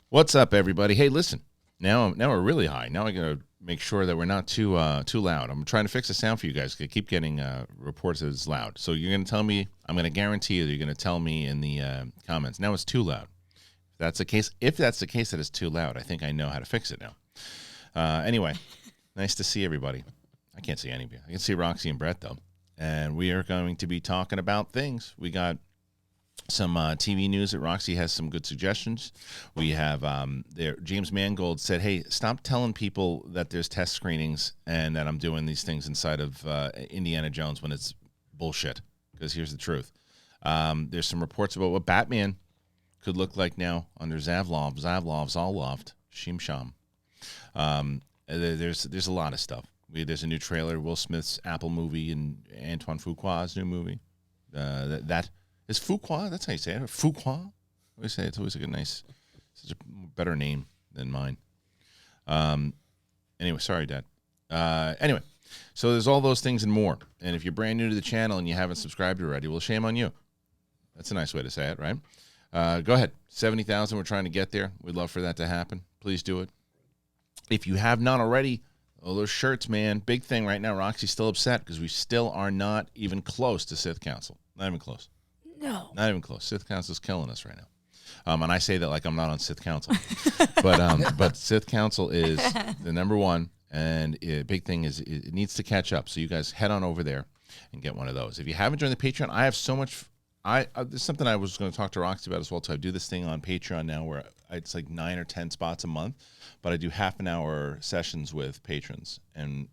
What's up, everybody? Hey, listen. Now we're really high. Now I gotta make sure that we're not too loud. I'm trying to fix the sound for you guys. I keep getting reports that it's loud. So you're gonna tell me. I'm gonna guarantee you that you're gonna tell me in the comments. Now it's too loud. If that's the case that it's too loud, I think I know how to fix it now. Anyway, nice to see everybody. I can't see any of you. I can see Roxy and Brett though, and we are going to be talking about things. We got some TV news that Roxy has some good suggestions. We have James Mangold said, hey, stop telling people that there's test screenings and that I'm doing these things inside of Indiana Jones when it's bullshit, because here's the truth. There's some reports about what Batman could look like now under Zazlav. Zazlav's all loved. Shim Sham. There's a lot of stuff. There's a new trailer, Will Smith's Apple movie and Antoine Fuqua's new movie. That is Fuqua? That's how you say it. Fuqua? I always say it's always like a nice, such a better name than mine. Anyway, sorry, Dad. Anyway, so there's all those things and more. And if you're brand new to the channel and you haven't subscribed already, well, shame on you. That's a nice way to say it, right? Go ahead. 70,000. We're trying to get there. We'd love for that to happen. Please do it. If you have not already, those shirts, man, big thing right now. Roxy's still upset because we still are not even close to Sith Council. Not even close. No. Not even close. Sith Council's killing us right now. And I say that like I'm not on Sith Council. but Sith Council is the number one, and big thing is it needs to catch up. So you guys head on over there and get one of those. If you haven't joined the Patreon, I have so much. There's something I was going to talk to Roxy about as well. So I do this thing on Patreon now where it's like 9 or 10 spots a month, but I do half-an-hour sessions with patrons, and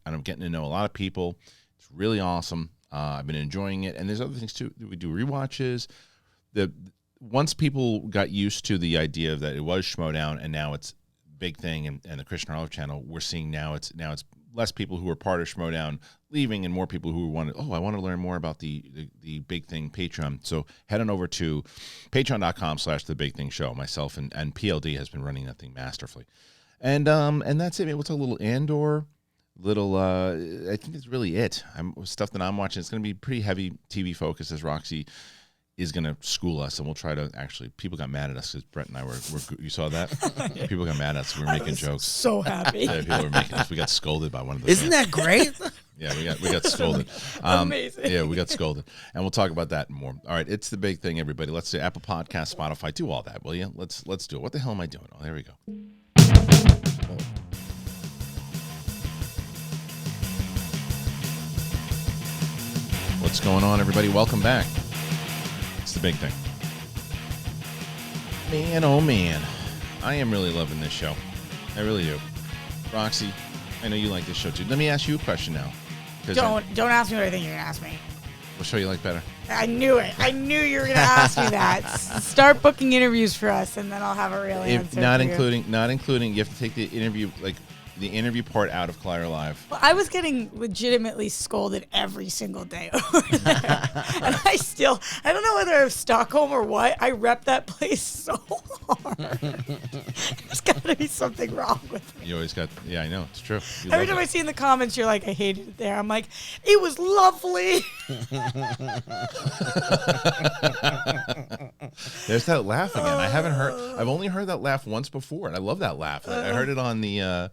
I'm getting to know a lot of people. It's really awesome. I've been enjoying it, and there's other things too. We do rewatches. Once people got used to the idea that it was Schmodown, and now it's Big Thing and the Christian Harlow channel, we're seeing now it's less people who are part of Schmodown leaving, and more people who I want to learn more about the Big Thing Patreon. So head on over to patreon.com/The Big Thing Show. Myself and PLD has been running that thing masterfully, and that's it. Maybe we'll talk a little Andor. I think that's really it. Stuff that I'm watching. It's going to be pretty heavy TV focus, as Roxy is going to school us, and we'll try to actually. People got mad at us because Brett and I were you saw that? People got mad at us. We were making jokes. So happy. Yeah, people were making us. We got scolded by one of the. Isn't that great? Yeah, we got scolded. Amazing. Yeah, we got scolded, and we'll talk about that and more. All right, it's the big thing, everybody. Let's do Apple Podcast, Spotify, do all that, will you? Let's do it. What the hell am I doing? Oh, there we go. What's going on, everybody? Welcome back. It's the big thing. Man, oh man. I am really loving this show. I really do. Roxy, I know you like this show too. Let me ask you a question now. Don't ask me what I think you're going to ask me. What show you like better? I knew it. I knew you were going to ask me that. Start booking interviews for us, and then I'll have a real answer. Not including, you have to take the interview part out of Collider Live. Well, I was getting legitimately scolded every single day over there. And I don't know whether it was Stockholm or what. I rep that place so hard. There's got to be something wrong with me. You always got, yeah, I know. It's true. Every time I see in the comments, you're like, I hated it there. I'm like, it was lovely. There's that laugh again. I've only heard that laugh once before, and I love that laugh. I heard it on the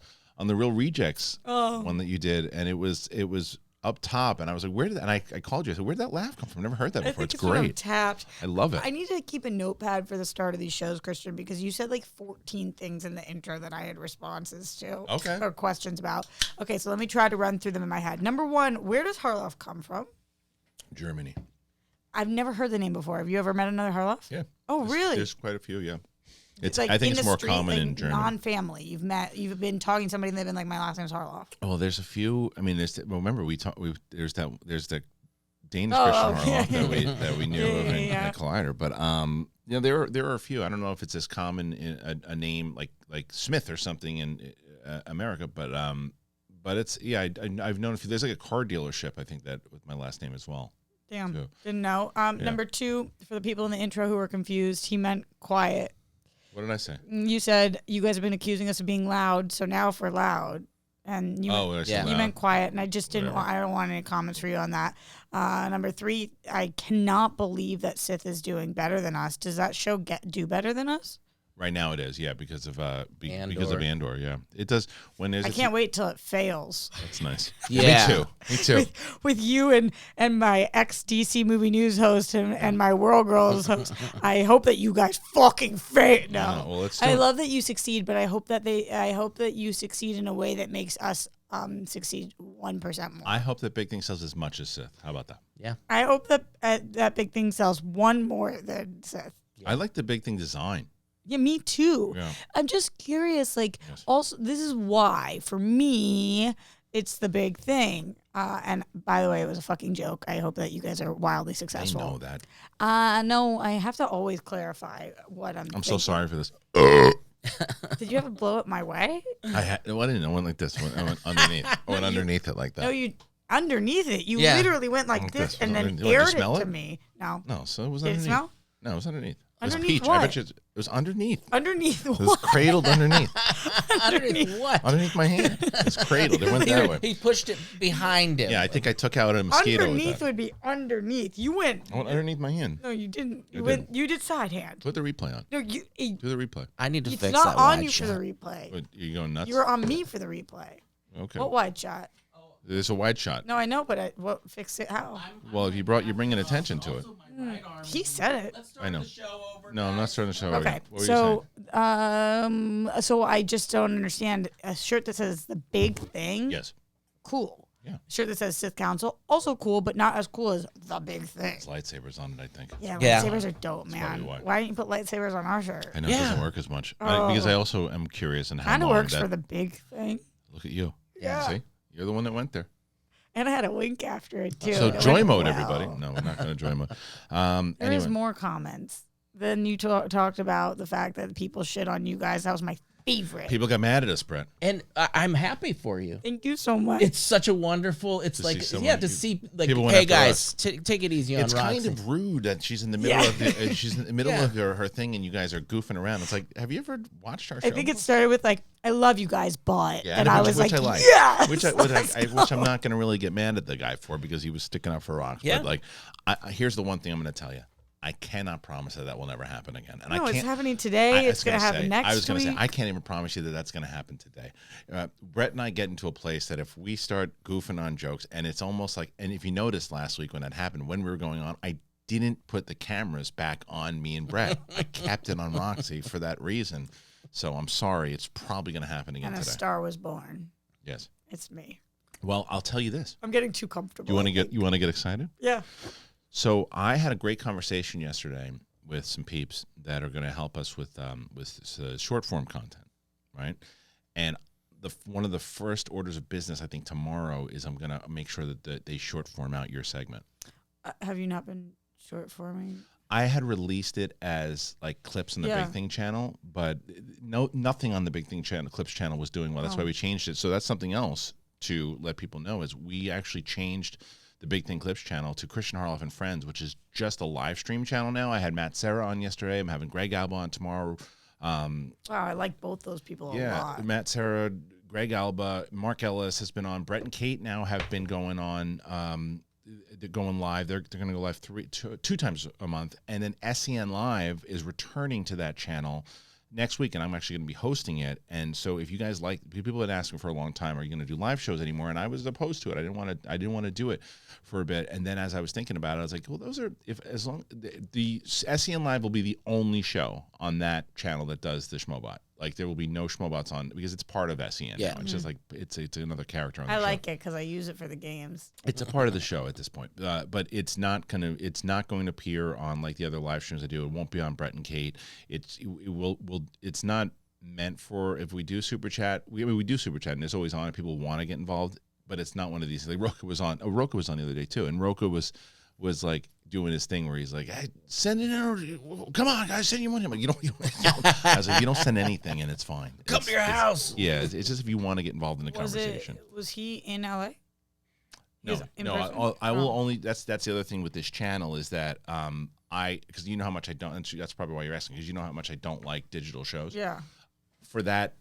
Real Rejects one that you did, and it was up top, and I was like, where did that, and I called you. I said, where did that laugh come from? I've never heard that before. It's great. I'm tapped. I love it. I need to keep a notepad for the start of these shows, Christian, because you said like 14 things in the intro that I had responses to. Okay. Or questions about. Okay, so let me try to run through them in my head. Number one, where does Harloff come from? Germany. I've never heard the name before. Have you ever met another Harloff? Yeah. Oh, really? There's quite a few, yeah. Like I think it's more street, common like in Germany. Non-family. You've been talking to somebody and they've been like, my last name's Harloff. Oh, there's a few. I mean, remember there's the Danish Christian Harloff that we knew of in Collider. But there are a few. I don't know if it's as common in a name like Smith or something in America, but it's I've known a few. There's like a car dealership, I think, that with my last name as well. Damn, didn't know. Number two, for the people in the intro who were confused, he meant quiet. What did I say? You said you guys have been accusing us of being loud, so now if we're loud, and you meant quiet, and I just didn't. I don't want any comments for you on that. Number three, I cannot believe that Sith is doing better than us. Does that show do better than us? Right now it is, yeah, because of Andor. because of Andor, yeah. It does when there's. I can't wait till it fails. That's nice. Yeah. Me too. With you and my ex DC movie news host and my World Girls host. I hope that you guys fucking fail. No, well, let's I love that you succeed, but I hope that you succeed in a way that makes us succeed 1% more. I hope that Big Thing sells as much as Sith. How about that? Yeah. I hope that that Big Thing sells one more than Sith. I like the Big Thing design. Yeah, me too. Yeah. I'm just curious, also, this is why, for me, it's the Big Thing. And by the way, it was a fucking joke. I hope that you guys are wildly successful. I know that. No, I have to always clarify what I'm I'm so sorry for this. Did you ever blow it my way? I didn't. I went like this. I went underneath. I went underneath it like that. No, you underneath it. You Yeah. literally went like this and then Did I aired just it smell to it? me. No. No, so it was Did it underneath. smell? No, it was underneath. Underneath it was peach. what? I bet you it was underneath. Underneath It was what? cradled underneath. Underneath what? Underneath my hand. It's cradled. It went that way. He pushed it behind him. Yeah, I think I took out a mosquito with Underneath that. would be underneath. You went. I went underneath my hand. No, you didn't. You I went. didn't. You did side hand. Put the replay on. No, you. Do the replay. I need to It's fix not that on wide you shot. for the replay. What, you going nuts? You were on me for the replay. Okay. What wide shot? There's a wide shot. No, I know, but fix it how? Well, if you're bringing attention to it. He said it. I know. No, I'm not starting the show. Okay, What were you so saying? so I just don't understand a shirt that says the Big Thing. Yes. Cool. Yeah. A shirt that says Sith Council, also cool, but not as cool as the Big Thing. It's lightsabers on it, I think. Yeah, Yeah. lightsabers are dope, man. probably why. Why didn't you put lightsabers on our shirt? I know it Yeah. doesn't work as much because I also am curious and how Kind of long works that. for the Big Thing. Look at you. Yeah. See, you're the one that went there. And I had a wink after it too. So It joy went mode, well. everybody. No, we're not going to joy mode. There was Anyway, more comments. Then you talked about the fact that people shit on you guys. That was my favorite. people got mad at us, Brett. And I'm happy for you. Thank you so much. It's such a wonderful. It's To like see yeah, someone- to see like people went hey after guys, take it easy on It's Roxy. kind of rude that she's in the middle Yeah. of the, she's in the middle Yeah. of her thing and you guys are goofing around. It's like, have you ever watched our show? I think it started with like, I love you guys, but Yeah, and I was which like, I like. yes, which I'm not going to really get mad at the guy for because he was sticking up for rocks. Yeah. But like, here's the one thing I'm going to tell you. I cannot promise that will never happen again. And no, I can't, it's happening today. It's going to happen say, next I was going to say, week. I can't even promise you that that's going to happen today. Brett and I get into a place that if we start goofing on jokes, and it's almost like, and if you noticed last week when that happened, when we were going on, I didn't put the cameras back on me and Brett. I kept it on Roxy for that reason. So I'm sorry. It's probably going to happen again And a today. star was born. Yes. It's me. Well, I'll tell you this. I'm getting too comfortable. You want to get excited? Yeah. So I had a great conversation yesterday with some peeps that are going to help us with short form content, right? And one of the first orders of business I think tomorrow is I'm going to make sure that they short form out your segment. Have you not been short forming? I had released it as like clips on the Yeah. Big Thing channel, but nothing on the Big Thing channel, clips channel was doing well. That's why we changed it. So that's something else to let people know is we actually changed the Big Thing Clips channel to Christian Harloff and Friends, which is just a live stream channel now. I had Matt Serra on yesterday. I'm having Greg Alba on tomorrow. Wow, I like both those people a lot. Matt Serra, Greg Alba, Mark Ellis has been on. Brett and Kate now have been going on. They're going live. They're going to go live two times a month. And then SEN Live is returning to that channel next week, and I'm actually going to be hosting it. And so if you guys like, people have been asking for a long time, are you going to do live shows anymore? And I was opposed to it. I didn't want to do it for a bit. And then as I was thinking about it, I was like, well, the SEN Live will be the only show on that channel that does the Schmobot. Like there will be no Schmobots on because it's part of SEN. Yeah. Now. It's just like it's another character on the I show. like it because I use it for the games. It's a part of the show at this point, but it's not going to appear on like the other live streams I do. It won't be on Brett and Kate. It will. It's not meant for if we do super chat. We do super chat and it's always on. People want to get involved, but it's not one of these. Like Roka was on. Roka was on the other day too, and Roka was like doing his thing where he's like, "Hey, send it in. Come on, guys, send your money." I'm like, you don't. I was like, you don't send anything, and it's fine. Come to your house. Yeah, it's just if you want to get involved in the conversation. Was he in LA? No, in no. person? I will only. That's the other thing with this channel is that because you know how much I don't. And that's probably why you're asking because you know how much I don't like digital shows. Yeah. For that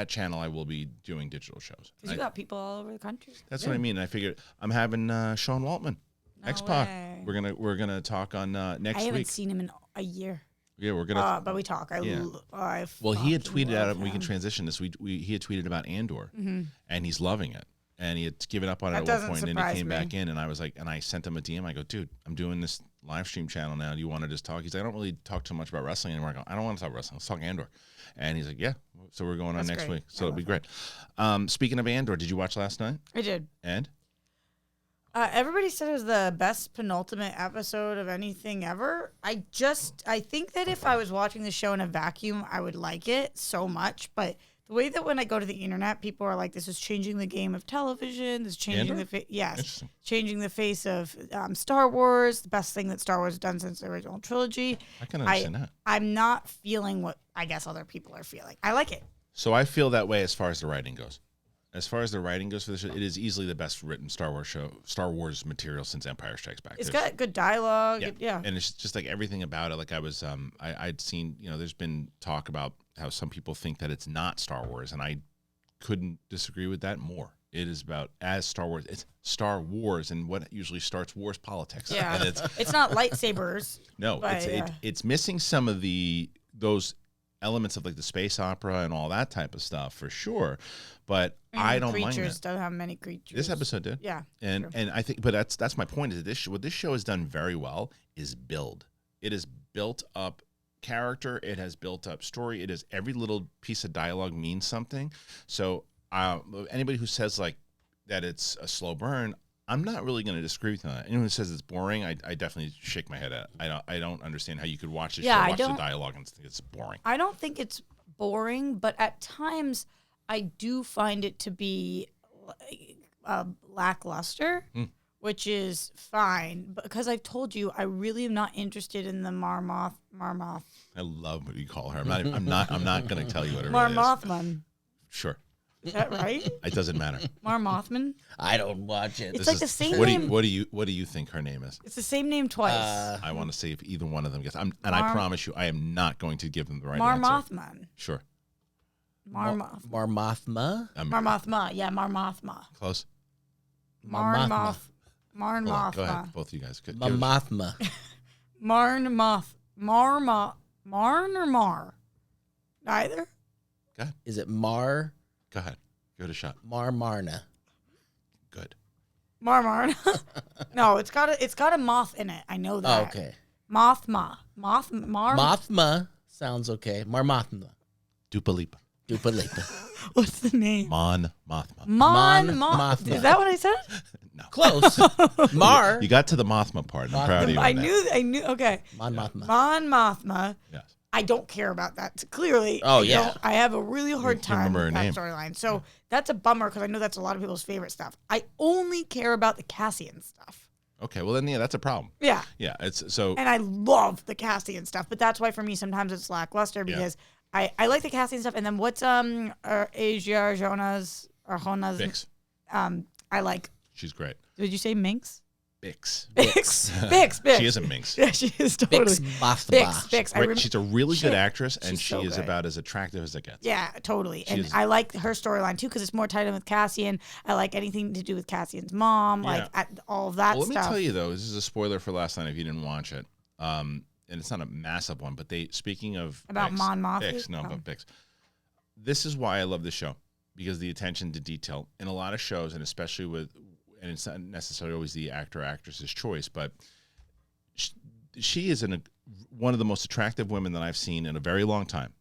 channel, I will be doing digital shows. Because you got people all over the country. That's what I mean. I figured I'm having Sean Waltman, No X-Pac. way. We're gonna talk on next I haven't week. seen him in a year. Yeah, we're gonna. But we talk. Yeah. I Well, he had fucking tweeted out, love and we can him. transition this. He had tweeted about Andor, and he's loving it. And he had given up on it That at one doesn't point, and then he surprise came me. back in, and I was like, and I sent him a DM. I go, dude, I'm doing this live stream channel now. Do you want to just talk? He's like, I don't really talk too much about wrestling anymore. I go, I don't want to talk wrestling. Let's talk Andor. And he's like, yeah. So we're going on That's next great. week. So I it'll be love great. Speaking of Andor, did you watch last night? I did. And Everybody said it was the best penultimate episode of anything ever. I think that if I was watching the show in a vacuum, I would like it so much. But the way that when I go to the internet, people are like, "This is changing the game of television. This is changing Andor? yes, Interesting. changing the face of Star Wars. The best thing that Star Wars has done since the original trilogy." I can understand that. I'm not feeling what I guess other people are feeling. I like it. So I feel that way as far as the writing goes. As far as the writing goes for the show, it is easily the best written Star Wars material since Empire Strikes Back. It's There's- got good dialogue. Yeah. Yeah. And it's just like everything about it. Like I was, I'd seen, there's been talk about how some people think that it's not Star Wars, and I couldn't disagree with that more. It is about as Star Wars. It's Star Wars, and what usually starts wars politics. Yeah. And It's not lightsabers. no, But, it's missing some of those elements of like the space opera and all that type of stuff for sure. But I don't mind creatures it. don't have many creatures. This episode did. Yeah. And true. and I think, but that's my point. Is what this show has done very well is build. It has built up character. It has built up story. It is every little piece of dialogue means something. So anybody who says like that it's a slow burn, I'm not really going to disagree with that. Anyone who says it's boring, I definitely shake my head at. I don't understand how you could watch this show, watch the dialogue, and think it's boring. I don't think it's boring, but at times I do find it to be lackluster, which is fine. Because I've told you, I really am not interested in the Marmoth. I love what you call her. I'm not going to tell you what it really is. Marmothman. Sure, Is that right? it doesn't matter. Marmothman. I don't watch it. It's like the same What name. do you think her name is? It's the same name twice. I want to see if either one of them gets. I promise you, I am not going to give them the right answer. Marmothman. Sure. Marmoth. Marmothma? Marmothma. Yeah, Marmothma. Close. Marmoth. Hold on, go Marmothma. ahead, both of you guys. Marmothma. Marmoth. Marn or Mar? Neither. Go ahead. Is it Mar? Go ahead. Give it a shot. Marna. Good. Marmarn. No, it's got a moth in it. I know that. Oh, okay. Mothma. Mothma sounds okay. Marmothma. Dupalipa. Dupalipa. What's the name? Mon Mothma. Mothma. Is that what I said? No. Close. Mar. You got to the Mothma part. I'm proud of you. I on that. knew. Okay. Mothma. Mon Mothma. Yes. I don't care about that. Clearly. Oh, yeah. I have a really hard can't time remember with her that name. storyline. So that's a bummer because I know that's a lot of people's favorite stuff. I only care about the Cassian stuff. Okay. Well, then that's a problem. Yeah. Yeah. It's so. And I love the Cassian stuff, but that's why for me sometimes it's lackluster because I like the Cassian stuff. And then what's Asia Jonas or Jonas? Bix. I like. She's great. Did you say Minx? Bix. Bix. She is a minx. Yeah, she is totally. Bix. She's a really good actress, and She's she so is good. about as attractive as it gets. Yeah, totally. And is- I like her storyline too because it's more tied in with Cassian. I like anything to do with Cassian's mom, like all of that Well, let stuff. me tell you though, this is a spoiler for last night if you didn't watch it. And it's not a massive one, but speaking of About Bix, Mon Mothma? Bix, no, Oh. but Bix. This is why I love this show because the attention to detail in a lot of shows, and especially and it's not necessarily always the actor or actress's choice, but she is one of the most attractive women that I've seen in a very long time.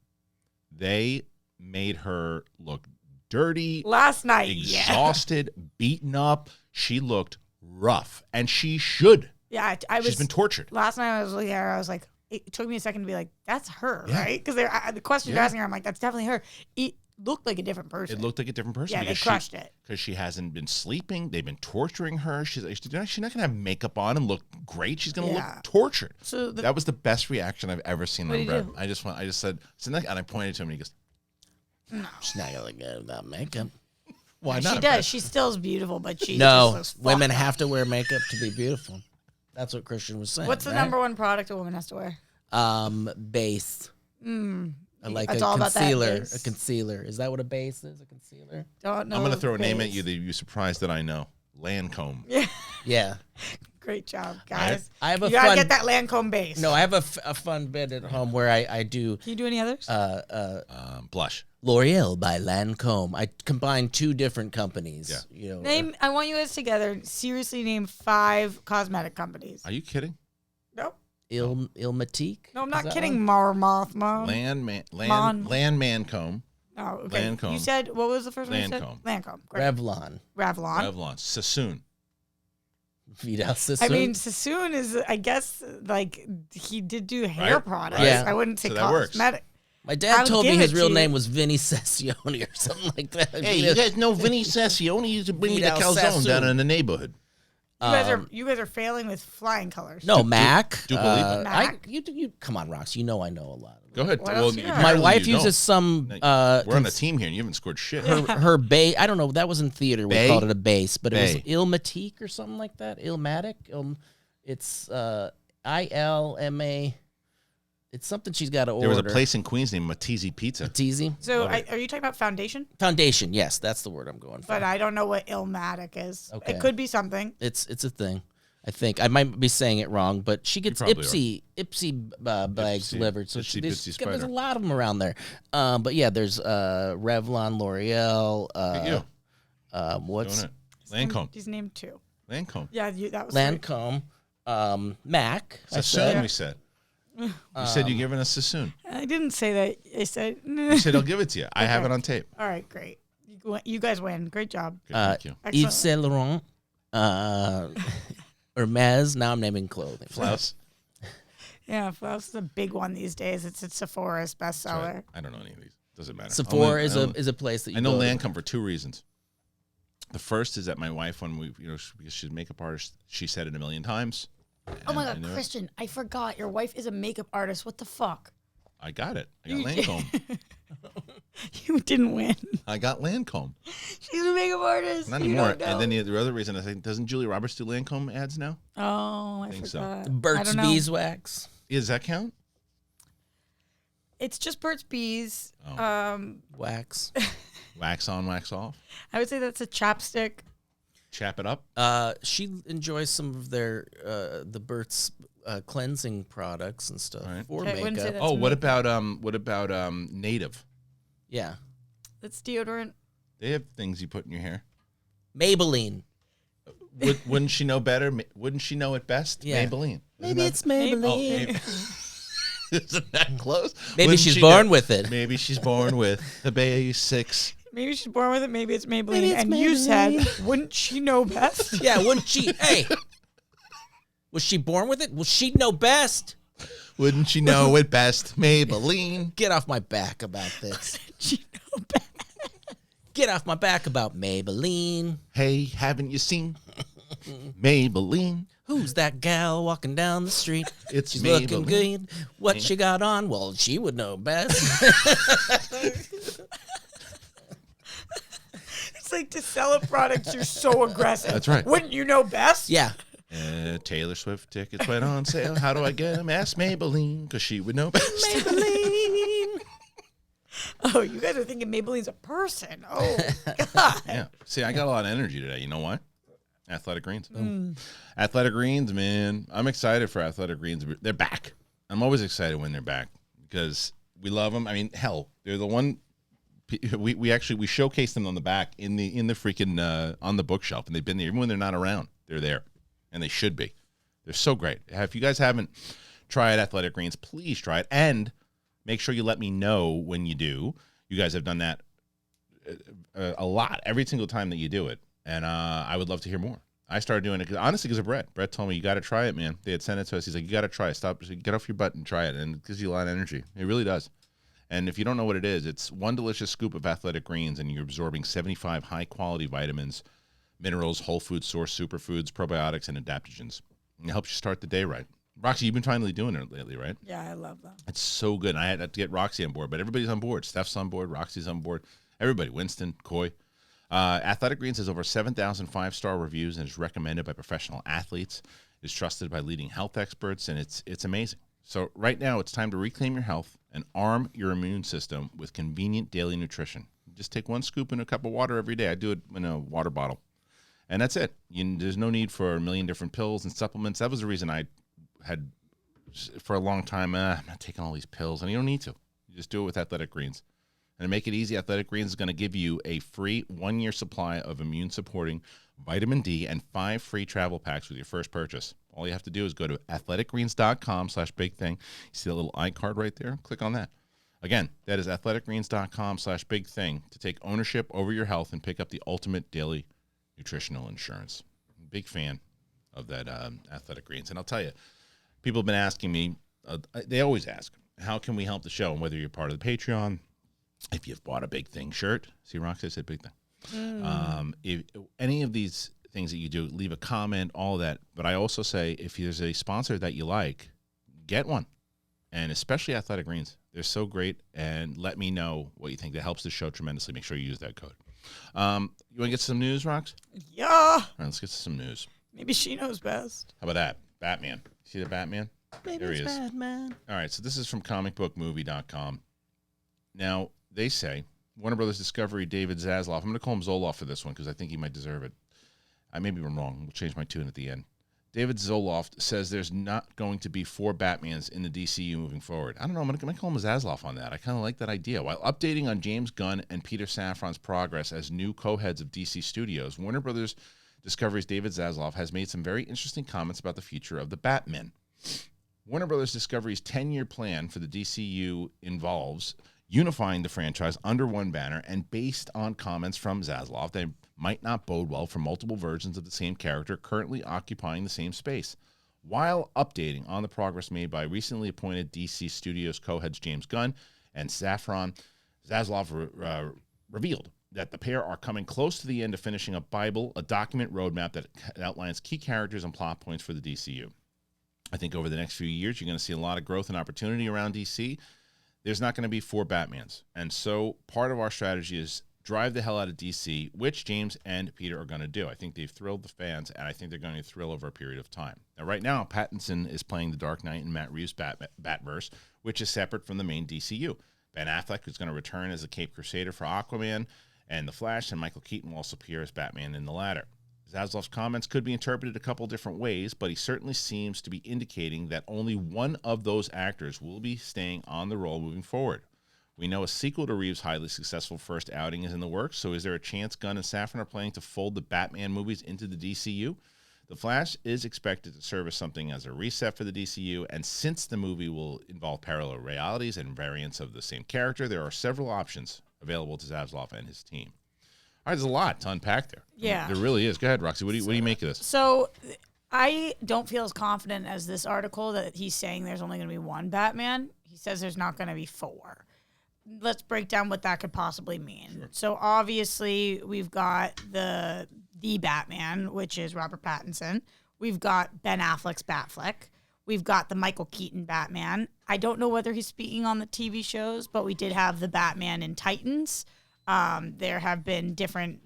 They made her look dirty, Last night, exhausted, beaten up. She looked rough, and she should. Yeah, I was. She's been tortured. Last night I was looking at her. I was like, it took me a second to be like, that's her, Yeah. right? Because the questions you're asking her, I'm like, that's definitely her. It looked like a different person. It looked like a different person. Yeah, they because crushed it. Because she hasn't been sleeping. They've been torturing her. She's not going to have makeup on and look great. She's going to Yeah. look tortured. So That was the best reaction I've ever seen What on did Brett. you do? I just said, and I pointed to him and he goes, She's not gonna look good without makeup. why she not? does. She still is beautiful, but she just No, looks women fucked. have to wear makeup to be beautiful. That's what Christian was saying. What's the right? number one product a woman has to wear? Base. I like It's a all about that concealer. base. A concealer. Is that what a base is? A concealer? Don't know. I'm going to throw a name at base. you that you're surprised that I know. Lancome. Yeah. Yeah. Great job, guys. I have you a gotta fun. get that Lancome base. No, I have a fun bit at home where I do Can you do any others? Blush. L'Oreal by Lancome. I combine two different companies. Yeah. You know, Name. I want you guys together. Seriously, name 5 cosmetic companies. Are you kidding? Nope. Ilmatique. No, I'm Is not that kidding. one? Mothma. Landmancomb. No, okay. Lancome. You said what was the first one? You said? Lancome. Lancome. Great. Revlon. Revlon. Sassoon. Vidal Sassoon. I mean, Sassoon is, I guess, like he did do hair Right, products. right. Yeah. I wouldn't say So that works. cosmetic. My dad I'll told me give his it real to name you. was Vinny Sessione or something like that. Hey, you guys know Vinny Sessione used to bring me the Vidal calzone Sassoon. down in the neighborhood. You guys are failing with flying colors. No, Mac. do believe it. Mac? You come on, Rox. You know I know a lot. Go ahead. What else you got? My apparently wife you uses some. don't. We're on a team here, and you haven't scored shit. Her base. I don't know. That was in theater. We Bay? called it a base, but it was Bay. Ilmatique or something like that. Ilmatic. It's ILMA. It's something she's got to order. There was a place in Queens named Matizzi Pizza. Teasy. So Love it. are you talking about foundation? Foundation. Yes, that's the word I'm going for. But I don't know what Illmatic is. Okay. It could be something. It's a thing. I think I might be saying it wrong, but she gets probably Ipsy bags Ipsy- delivered. So Ipsy there's Bitsy Spider. a lot of them around there. But yeah, there's Revlon, L'Oreal. Look at you. What's Doing it. Lancome. He's named 2. Lancome. Yeah, that was 3. Lancome? Mac. I Sassoon, said. we said. You said you're giving us Sassoon. I didn't say that. I said. You said I'll give it to you. I have it on tape. All right, great. You guys win. Great job. Good, thank you. Excellent. Yves Saint Laurent. Hermes. Now I'm naming clothing. Flouse. Yeah, Flouse is a big one these days. It's at Sephora's bestseller. Right. I don't know any of these. Doesn't matter. Sephora is a place that you I know go to. Lancome for 2 reasons. The first is that my wife, when we, because she's a makeup artist, she said it a million times. Oh my and I God, knew it. Christian! I forgot your wife is a makeup artist. What the fuck? I got it. I got Lancome. You didn't win. I got Lancome. She's a makeup artist. Not You anymore. don't know. And then the other reason I think, doesn't Julia Roberts do Lancome ads now? Oh, I think so. forgot. I Burt's don't know. Beeswax. Does that count? It's just Burt's Bees. Oh. Wax. Wax on, wax off. I would say that's a chapstick. Chap it up. She enjoys some of their the Burt's cleansing products and stuff Right. for Okay, I wouldn't say makeup. that. Oh, That's what about Native? Yeah, That's deodorant. They have things you put in your hair. Maybelline. Wouldn't she know better? Wouldn't she know it best? Yeah. Maybelline. Maybe it's Oh, Maybelline. maybe. Isn't that close? Maybe Wouldn't she's she born know- with it. Maybe she's born with the Bay6. Maybe she's born with it. Maybe it's Maybelline. Maybe it's and you said, Maybelline. wouldn't she know best? Yeah, wouldn't she? Hey, was she born with it? Well, she'd know best. Wouldn't she know it best? Maybelline. Get off my back about this. She know best. Get off my back about Maybelline. Hey, haven't you seen Maybelline? Who's that gal walking down the street? It's She's looking Maybelline. good. What she got on? Well, she would know best. It's like to sell a product, you're so aggressive. That's right. Wouldn't you know best? Yeah. Taylor Swift tickets went on sale. How do I get them? Ask Maybelline, because she would know best. Maybelline. Oh, you guys are thinking Maybelline's a person. Oh, God. Yeah. See, I got a lot of energy today. You know why? Athletic Greens. Athletic Greens, man. I'm excited for Athletic Greens. They're back. I'm always excited when they're back because we love them. I mean, hell, they're the one. We showcase them on the back in the freaking on the bookshelf, and they've been there even when they're not around. They're there, and they should be. They're so great. If you guys haven't tried Athletic Greens, please try it, and make sure you let me know when you do. You guys have done that a lot every single time that you do it, and I would love to hear more. I started doing it because of Brett. Brett told me, you got to try it, man. They had sent it to us. He's like, you got to try it. Stop, get off your butt and try it, and it gives you a lot of energy. It really does. And if you don't know what it is, it's one delicious scoop of Athletic Greens, and you're absorbing 75 high-quality vitamins, minerals, whole food source superfoods, probiotics, and adaptogens. And it helps you start the day right. Roxy, you've been finally doing it lately, right? Yeah, I love them. It's so good. I had to get Roxy on board, but everybody's on board. Steph's on board. Roxy's on board. Everybody. Winston, Coy. Athletic Greens has over 7,000 five-star reviews and is recommended by professional athletes. It's trusted by leading health experts, and it's amazing. So right now, it's time to reclaim your health and arm your immune system with convenient daily nutrition. Just take one scoop in a cup of water every day. I do it in a water bottle. And that's it. There's no need for a million different pills and supplements. That was the reason I had, for a long time, I'm not taking all these pills. And you don't need to. You just do it with Athletic Greens. And to make it easy, Athletic Greens is going to give you a free 1-year supply of immune-supporting vitamin D and 5 free travel packs with your first purchase. All you have to do is go to athleticgreens.com/bigthing. You see that little iCard right there? Click on that. Again, that is athleticgreens.com/bigthing to take ownership over your health and pick up the ultimate daily nutritional insurance. Big fan of that Athletic Greens. And I'll tell you, people have been asking me, they always ask, how can we help the show? And whether you're part of the Patreon, if you've bought a Big Thing shirt, see, Roxy said Big Thing. If any of these things that you do, leave a comment, all of that. But I also say, if there's a sponsor that you like, get one. And especially Athletic Greens. They're so great. And let me know what you think. That helps the show tremendously. Make sure you use that code. You want to get some news, Rox? Yeah. All right, let's get to some news. Maybe she knows best. How about that? Batman. See the Batman? Maybe there he it's is. Batman. All right, so this is from comicbookmovie.com. Now, they say, Warner Brothers Discovery, David Zazlav. I'm going to call him Zoloff for this one because I think he might deserve it. I may be wrong. We'll change my tune at the end. David Zoloff says there's not going to be 4 Batmans in the DCU moving forward. I don't know. I'm going to call him Zazlav on that. I kind of like that idea. While updating on James Gunn and Peter Safran's progress as new co-heads of DC Studios, Warner Brothers Discovery's David Zaslav has made some very interesting comments about the future of the Batmen. Warner Brothers Discovery's 10-year plan for the DCU involves unifying the franchise under one banner, and based on comments from Zaslav, they might not bode well for multiple versions of the same character currently occupying the same space. While updating on the progress made by recently appointed DC Studios co-heads James Gunn and Safran, Zaslav revealed that the pair are coming close to the end of finishing a Bible, a document roadmap that outlines key characters and plot points for the DCU. I think over the next few years, you're going to see a lot of growth and opportunity around DC. There's not going to be 4 Batmans. And so part of our strategy is drive the hell out of DC, which James and Peter are going to do. I think they've thrilled the fans, and I think they're going to thrill over a period of time. Now, right now, Pattinson is playing the Dark Knight in Matt Reeves' Batverse, which is separate from the main DCU. Ben Affleck is going to return as the Cape Crusader for Aquaman and The Flash, and Michael Keaton will also appear as Batman in the latter. Zaslav's comments could be interpreted a couple different ways, but he certainly seems to be indicating that only one of those actors will be staying on the role moving forward. We know a sequel to Reeves' highly successful first outing is in the works, so is there a chance Gunn and Safran are planning to fold the Batman movies into the DCU? The Flash is expected to serve as something as a reset for the DCU, and since the movie will involve parallel realities and variants of the same character, there are several options available to Zaslav and his team. All right, there's a lot to unpack there. Yeah. There really is. Go ahead, Roxy. What do you make of this? So I don't feel as confident as this article that he's saying there's only going to be 1 Batman. He says there's not going to be 4. Let's break down what that could possibly mean. Sure. So obviously we've got the Batman, which is Robert Pattinson. We've got Ben Affleck's Batfleck. We've got the Michael Keaton Batman. I don't know whether he's speaking on the TV shows, but we did have the Batman in Titans. There have been different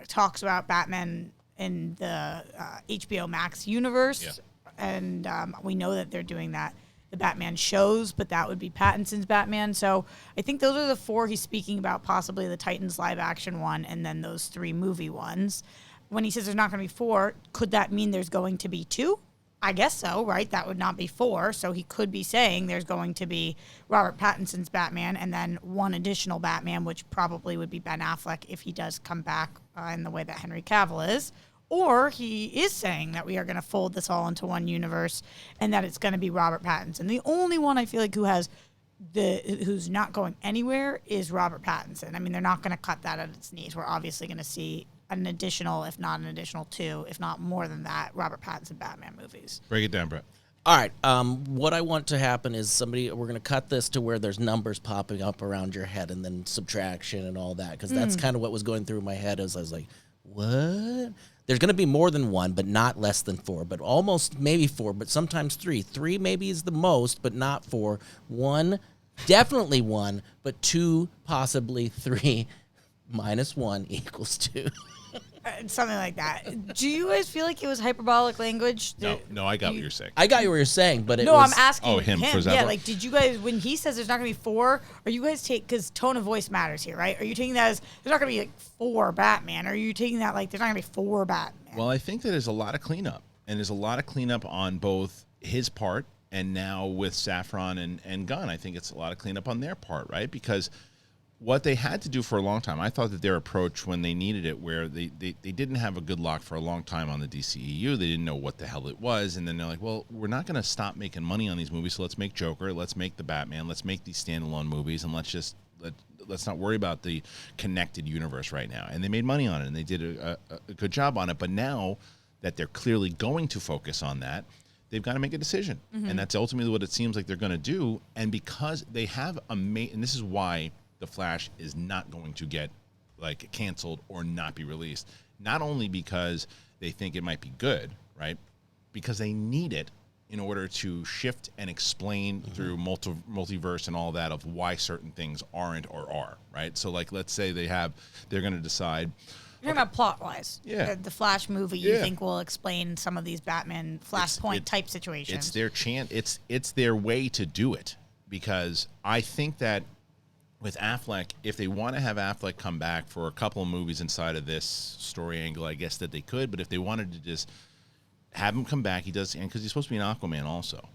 talks about Batman in the HBO Max universe, yeah. And we know that they're doing that, the Batman shows, but that would be Pattinson's Batman. So I think those are the 4 he's speaking about, possibly the Titans live-action one and then those 3 movie ones. When he says there's not going to be 4, could that mean there's going to be 2? I guess so, right? That would not be 4. So he could be saying there's going to be Robert Pattinson's Batman and then 1 additional Batman, which probably would be Ben Affleck if he does come back in the way that Henry Cavill is. Or he is saying that we are going to fold this all into one universe and that it's going to be Robert Pattinson. The only one I feel like who's not going anywhere is Robert Pattinson. I mean, they're not going to cut that at its knees. We're obviously going to see an additional, if not an additional 2, if not more than that, Robert Pattinson Batman movies. Break it down, Brett. All right. What I want to happen is we're going to cut this to where there's numbers popping up around your head and then subtraction and all that, because that's kind of what was going through my head as I was like, what? There's going to be more than 1, but not less than 4, but almost maybe 4, but sometimes 3. 3 maybe is the most, but not 4. 1, definitely 1, but 2, possibly 3, minus 1 equals 2. Something like that. Do you guys feel like it was hyperbolic language? No, I got what you're saying. I got you what you're saying, but it No, was... I'm asking him, for Yeah, example? like, did you guys, when he says there's not going to be 4, are you guys because tone of voice matters here, right? Are you taking that as there's not going to be like 4 Batman? Or are you taking that like there's not going to be 4 Batman? Well, I think that there's a lot of cleanup, and there's a lot of cleanup on both his part and now with Safran and Gunn. I think it's a lot of cleanup on their part, right? Because what they had to do for a long time, I thought that their approach when they needed it, where they didn't have a good lock for a long time on the DCEU. They didn't know what the hell it was. And then they're like, well, we're not going to stop making money on these movies, so let's make Joker, let's make the Batman, let's make these standalone movies, and let's not worry about the connected universe right now. And they made money on it, and they did a good job on it. But now that they're clearly going to focus on that, they've got to make a decision. And that's ultimately what it seems like they're going to do. And because they have and this is why The Flash is not going to get like canceled or not be released. Not only because they think it might be good, right? Because they need it in order to shift and explain through multiverse and all that of why certain things aren't or are, right? So like, let's say they're going to decide. You're talking about plot-wise. Yeah. The Flash movie, you think will explain some of these Batman Flashpoint type situations. It's their chance. It's their way to do it, because I think that with Affleck, if they want to have Affleck come back for a couple of movies inside of this story angle, I guess that they could. But if they wanted to just have him come back, he does, and because he's supposed to be an Aquaman also.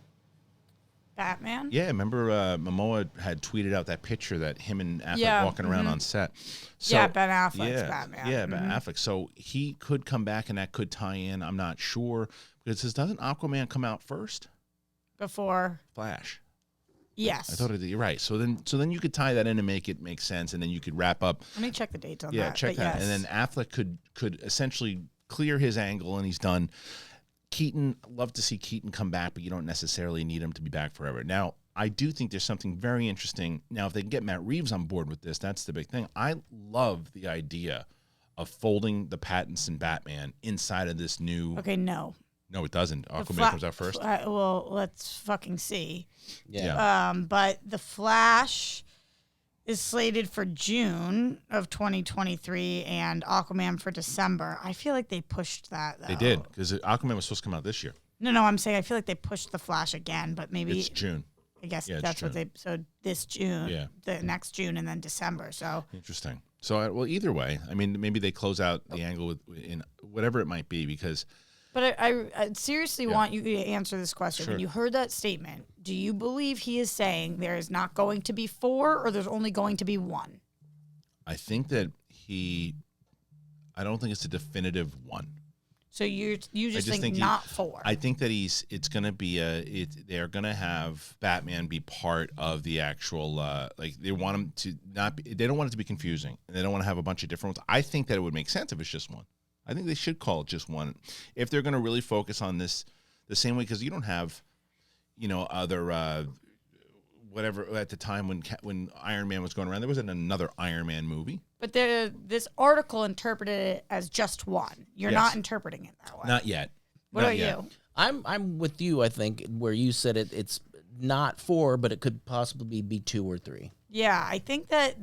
Batman? Yeah, remember Momoa had tweeted out that picture that him and Affleck walking around on set. So, Ben Affleck's Batman. Yeah, Ben Affleck. So he could come back, and that could tie in. I'm not sure, because doesn't Aquaman come out first? Before Flash. Yes. I thought you're right. So then you could tie that in and make it make sense, and then you could wrap up. Let me check the dates on that. Yeah, check that. Yes. And then Affleck could essentially clear his angle, and he's done. Keaton, love to see Keaton come back, but you don't necessarily need him to be back forever. Now, I do think there's something very interesting. Now, if they can get Matt Reeves on board with this, that's the big thing. I love the idea of folding the Pattinson Batman inside of this new. Okay, no. No, it doesn't. Aquaman comes out first. Well, let's fucking see. Yeah. But The Flash is slated for June of 2023 and Aquaman for December. I feel like they pushed that, though. They did, because Aquaman was supposed to come out this year. No, I'm saying I feel like they pushed The Flash again, but maybe It's June. I guess Yeah, it's that's what June. so this June, the next June, and then December. So Interesting. So, well, either way, I mean, maybe they close out the angle in whatever it might be, because. But I seriously want you to answer this question. Sure. When you heard that statement, do you believe he is saying there is not going to be 4 or there's only going to be 1? I think that I don't think it's a definitive 1. So you just think, he- not 4. I think that it's going to be they're going to have Batman be part of the actual, like they want him to not be, they don't want it to be confusing, and they don't want to have a bunch of different ones. I think that it would make sense if it's just 1. I think they should call it just 1 if they're going to really focus on this the same way, because you don't have, other whatever at the time when Iron Man was going around. There wasn't another Iron Man movie. But this article interpreted it as just 1. You're Yes. not interpreting it that way. Not yet. What Not about yet. you? I'm with you, I think, where you said it's not 4, but it could possibly be 2 or 3. Yeah, I think that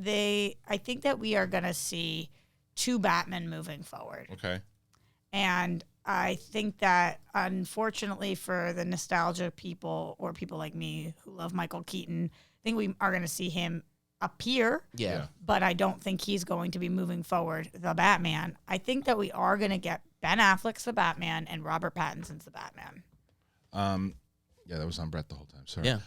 we are going to see 2 Batman moving forward. Okay. And I think that, unfortunately for the nostalgia people or people like me who love Michael Keaton, I think we are going to see him appear. Yeah. But I don't think he's going to be moving forward the Batman. I think that we are going to get Ben Affleck's the Batman and Robert Pattinson's the Batman. Yeah, that was on Brett the whole time. Sorry. Yeah.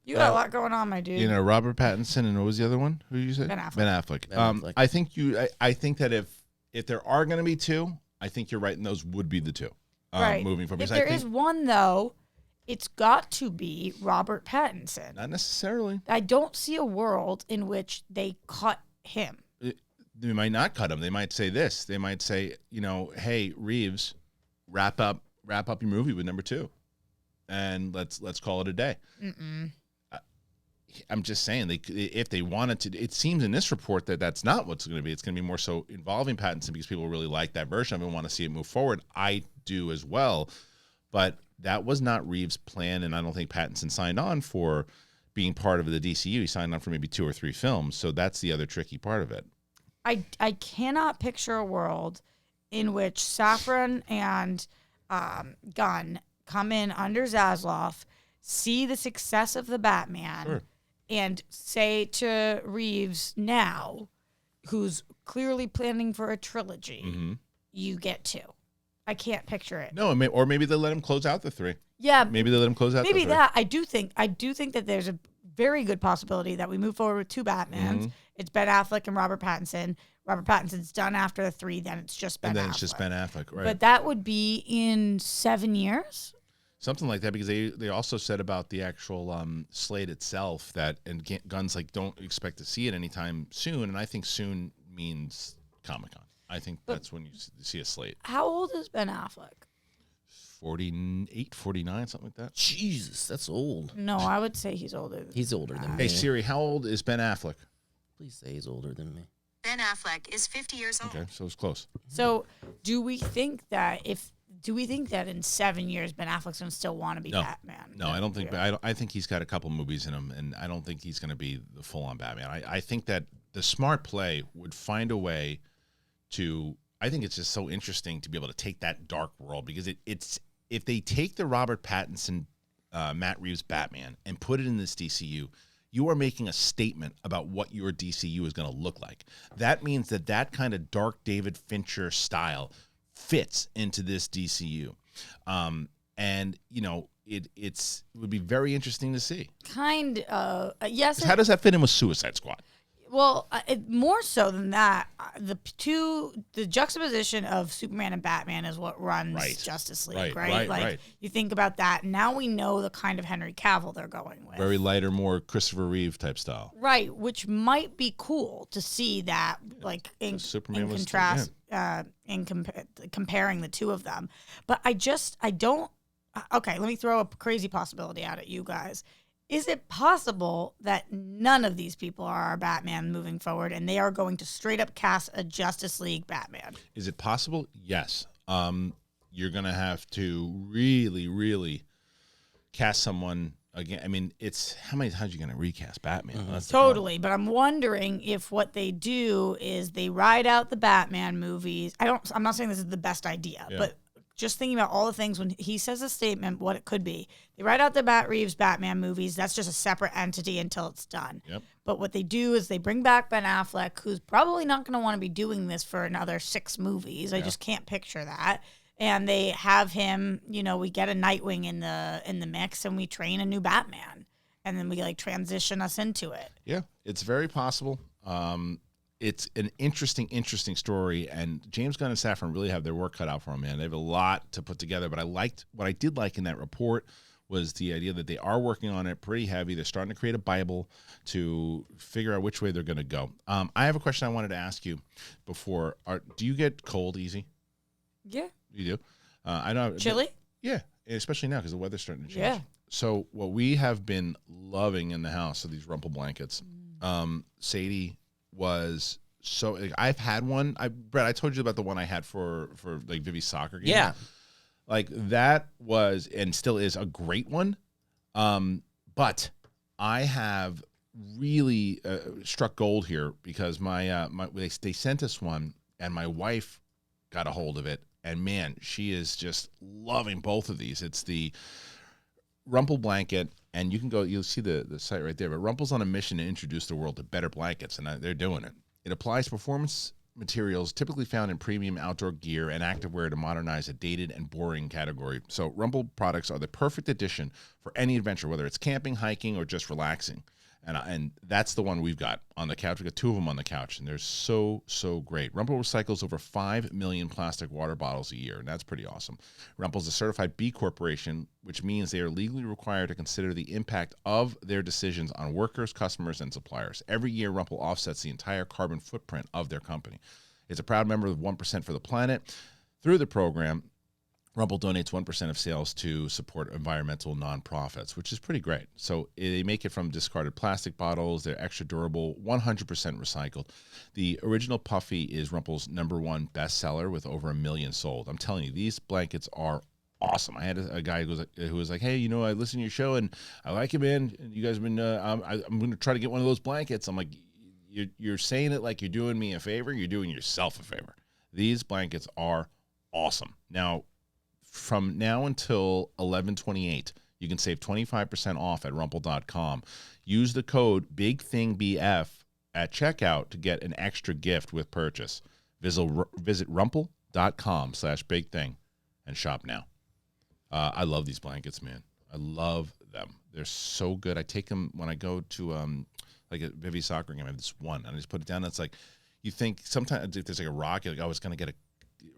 You got a lot going on, my dude. Robert Pattinson, and what was the other one? Who you said? Ben Affleck. Ben Affleck. Ben Affleck. I think that if there are going to be 2, I think you're right, and those would be the 2 right. moving forward. If Because there is one, though, it's got to be Robert Pattinson. not necessarily. I don't see a world in which they cut him. They might not cut him. They might say this. They might say, hey, Reeves, wrap up your movie with number 2, and let's call it a day. I'm just saying, if they wanted to, it seems in this report that that's not what's going to be. It's going to be more so involving Pattinson because people really like that version of it and want to see it move forward. I do as well, but that was not Reeves' plan, and I don't think Pattinson signed on for being part of the DCU. He signed on for maybe 2 or 3 films, so that's the other tricky part of it. I cannot picture a world in which Safran and Gunn come in under Zazlav, see the success of the Batman, Sure. and say to Reeves now, who's clearly planning for a trilogy, you get 2. I can't picture it. No, or maybe they let him close out the 3. Yeah, Maybe they let him close out the 3. maybe that. I do think that there's a very good possibility that we move forward with 2 Batmans. It's Ben Affleck and Robert Pattinson. Robert Pattinson's done after the 3, then it's just Ben Affleck. And then it's just Ben Affleck, right? But that would be in 7 years. Something like that, because they also said about the actual slate itself that, and Gunn's like, don't expect to see it anytime soon. And I think soon means Comic-Con. I think that's when you see a slate. How old is Ben Affleck? 48, 49, something like that. Jesus, that's old. No, I would say he's older. He's older than me. Hey, Siri, how old is Ben Affleck? Please say he's older than me. Ben Affleck is 50 years old. Okay, so it's close. So, do we think that in 7 years Ben Affleck's gonna still want to be Batman? No, I don't think. I think he's got a couple movies in him, and I don't think he's going to be the full-on Batman. I think that the smart play would find a way to. I think it's just so interesting to be able to take that dark world, because it's if they take the Robert Pattinson, Matt Reeves Batman and put it in this DCU, you are making a statement about what your DCU is going to look like. That means that kind of dark David Fincher style fits into this DCU. And, you know, it would be very interesting to see. Yes. How does that fit in with Suicide Squad? Well, more so than that, the juxtaposition of Superman and Batman is what runs Justice League, right? Like, you think about that. Now we know the kind of Henry Cavill they're going with. Very lighter, more Christopher Reeve type style. Right, which might be cool to see that, like, in contrast, comparing the two of them. But I don't. Okay, let me throw a crazy possibility out at you guys. Is it possible that none of these people are our Batman moving forward, and they are going to straight up cast a Justice League Batman? Is it possible? Yes. You're going to have to really, really cast someone again. I mean, how many times are you going to recast Batman? Totally, but I'm wondering if what they do is they ride out the Batman movies. I'm not saying this is the best idea, but just thinking about all the things when he says a statement, what it could be. They write out the Matt Reeves Batman movies. That's just a separate entity until it's done. Yep. But what they do is they bring back Ben Affleck, who's probably not going to want to be doing this for another 6 movies. I just can't picture that. And they have him, we get a Nightwing in the mix, and we train a new Batman. And then we transition us into it. Yeah, it's very possible. It's an interesting story, and James Gunn and Safran really have their work cut out for them, man. They have a lot to put together, but what I did like in that report was the idea that they are working on it pretty heavy. They're starting to create a Bible to figure out which way they're going to go. I have a question I wanted to ask you before. Do you get cold easy? Yeah. You do? I know. Chilly? Yeah, especially now because the weather's starting to change. Yeah. So what we have been loving in the house are these RUMPL blankets. Sadie was I've had one. Brett, I told you about the one I had for Vivi's soccer game. Yeah. That was and still is a great one. But I have really struck gold here because they sent us one and my wife got a hold of it, and man, she is just loving both of these. It's the RUMPL blanket, and you'll see the site right there, but RUMPL's on a mission to introduce the world to better blankets, and they're doing it. It applies performance materials typically found in premium outdoor gear and activewear to modernize a dated and boring category. So RUMPL products are the perfect addition for any adventure, whether it's camping, hiking, or just relaxing. And that's the one we've got on the couch. We've got 2 of them on the couch, and they're so great. RUMPL recycles over 5 million plastic water bottles a year, and that's pretty awesome. RUMPL is a certified B Corporation, which means they are legally required to consider the impact of their decisions on workers, customers, and suppliers. Every year, RUMPL offsets the entire carbon footprint of their company. It's a proud member of 1% for the Planet. Through the program, RUMPL donates 1% of sales to support environmental nonprofits, which is pretty great. So they make it from discarded plastic bottles. They're extra durable, 100% recycled. The original Puffy is RUMPL's #1 bestseller with over 1 million sold. I'm telling you, these blankets are awesome. I had a guy who was like, hey, I listen to your show, and I like it, man. And you guys have been, I'm going to try to get one of those blankets. I'm like, you're saying it like you're doing me a favor. You're doing yourself a favor. These blankets are awesome. Now, from now until 11/28, you can save 25% off at RUMPL.com. Use the code BIGTHINGBF at checkout to get an extra gift with purchase. Visit RUMPL.com/BigThing and shop now. I love these blankets, man. I love them. They're so good. I take them when I go to like a Vivi soccer game. I have this one, and I just put it down. It's like, you think sometimes if there's like a rock, you're like, oh, it's going to get a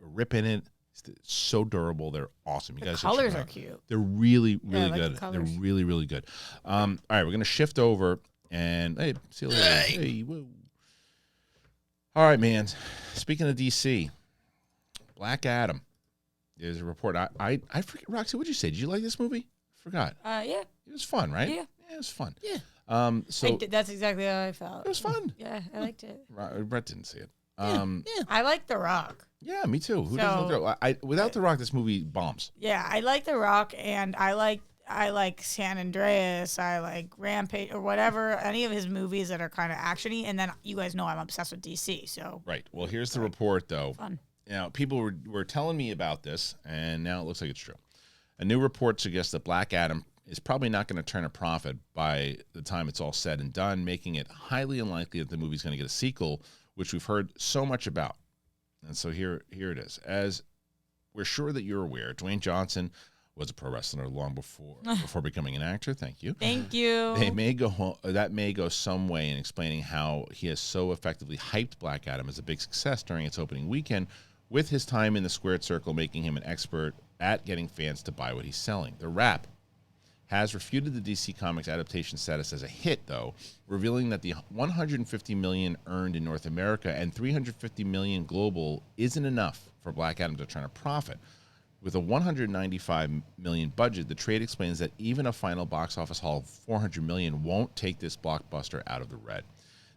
rip in it. It's so durable. They're awesome. You guys colors are cute. They're really, really like good. the They're colors. really, really good. All right, we're going to shift over and, hey, see you later. Hey, woo. All right, man. Speaking of DC, Black Adam. There's a report. I forget, Roxy, what'd you say? Did you like this movie? I forgot. Yeah. It was fun, right? Yeah. It was fun. Yeah. So That's exactly how I felt. it was fun. Yeah, I liked it. Brett didn't see it. Yeah. I like The Rock. Yeah, me too. Who doesn't love The Rock? Without The Rock, this movie bombs. Yeah, I like The Rock, and I like San Andreas. I like Rampage or whatever, any of his movies that are kind of actiony. And then you guys know I'm obsessed with DC. So Right. Well, here's the report, though. fun. Now, people were telling me about this, and now it looks like it's true. A new report suggests that Black Adam is probably not going to turn a profit by the time it's all said and done, making it highly unlikely that the movie's going to get a sequel, which we've heard so much about. And so here it is. As we're sure that you're aware, Dwayne Johnson was a pro wrestler long before becoming an actor. Thank you. Thank you. That may go some way in explaining how he has so effectively hyped Black Adam as a big success during its opening weekend, with his time in the squared circle making him an expert at getting fans to buy what he's selling. The Wrap has refuted the DC Comics adaptation status as a hit, though, revealing that the $150 million earned in North America and $350 million global isn't enough for Black Adam to turn a profit. With a $195 million budget, the trade explains that even a final box office haul of $400 million won't take this blockbuster out of the red.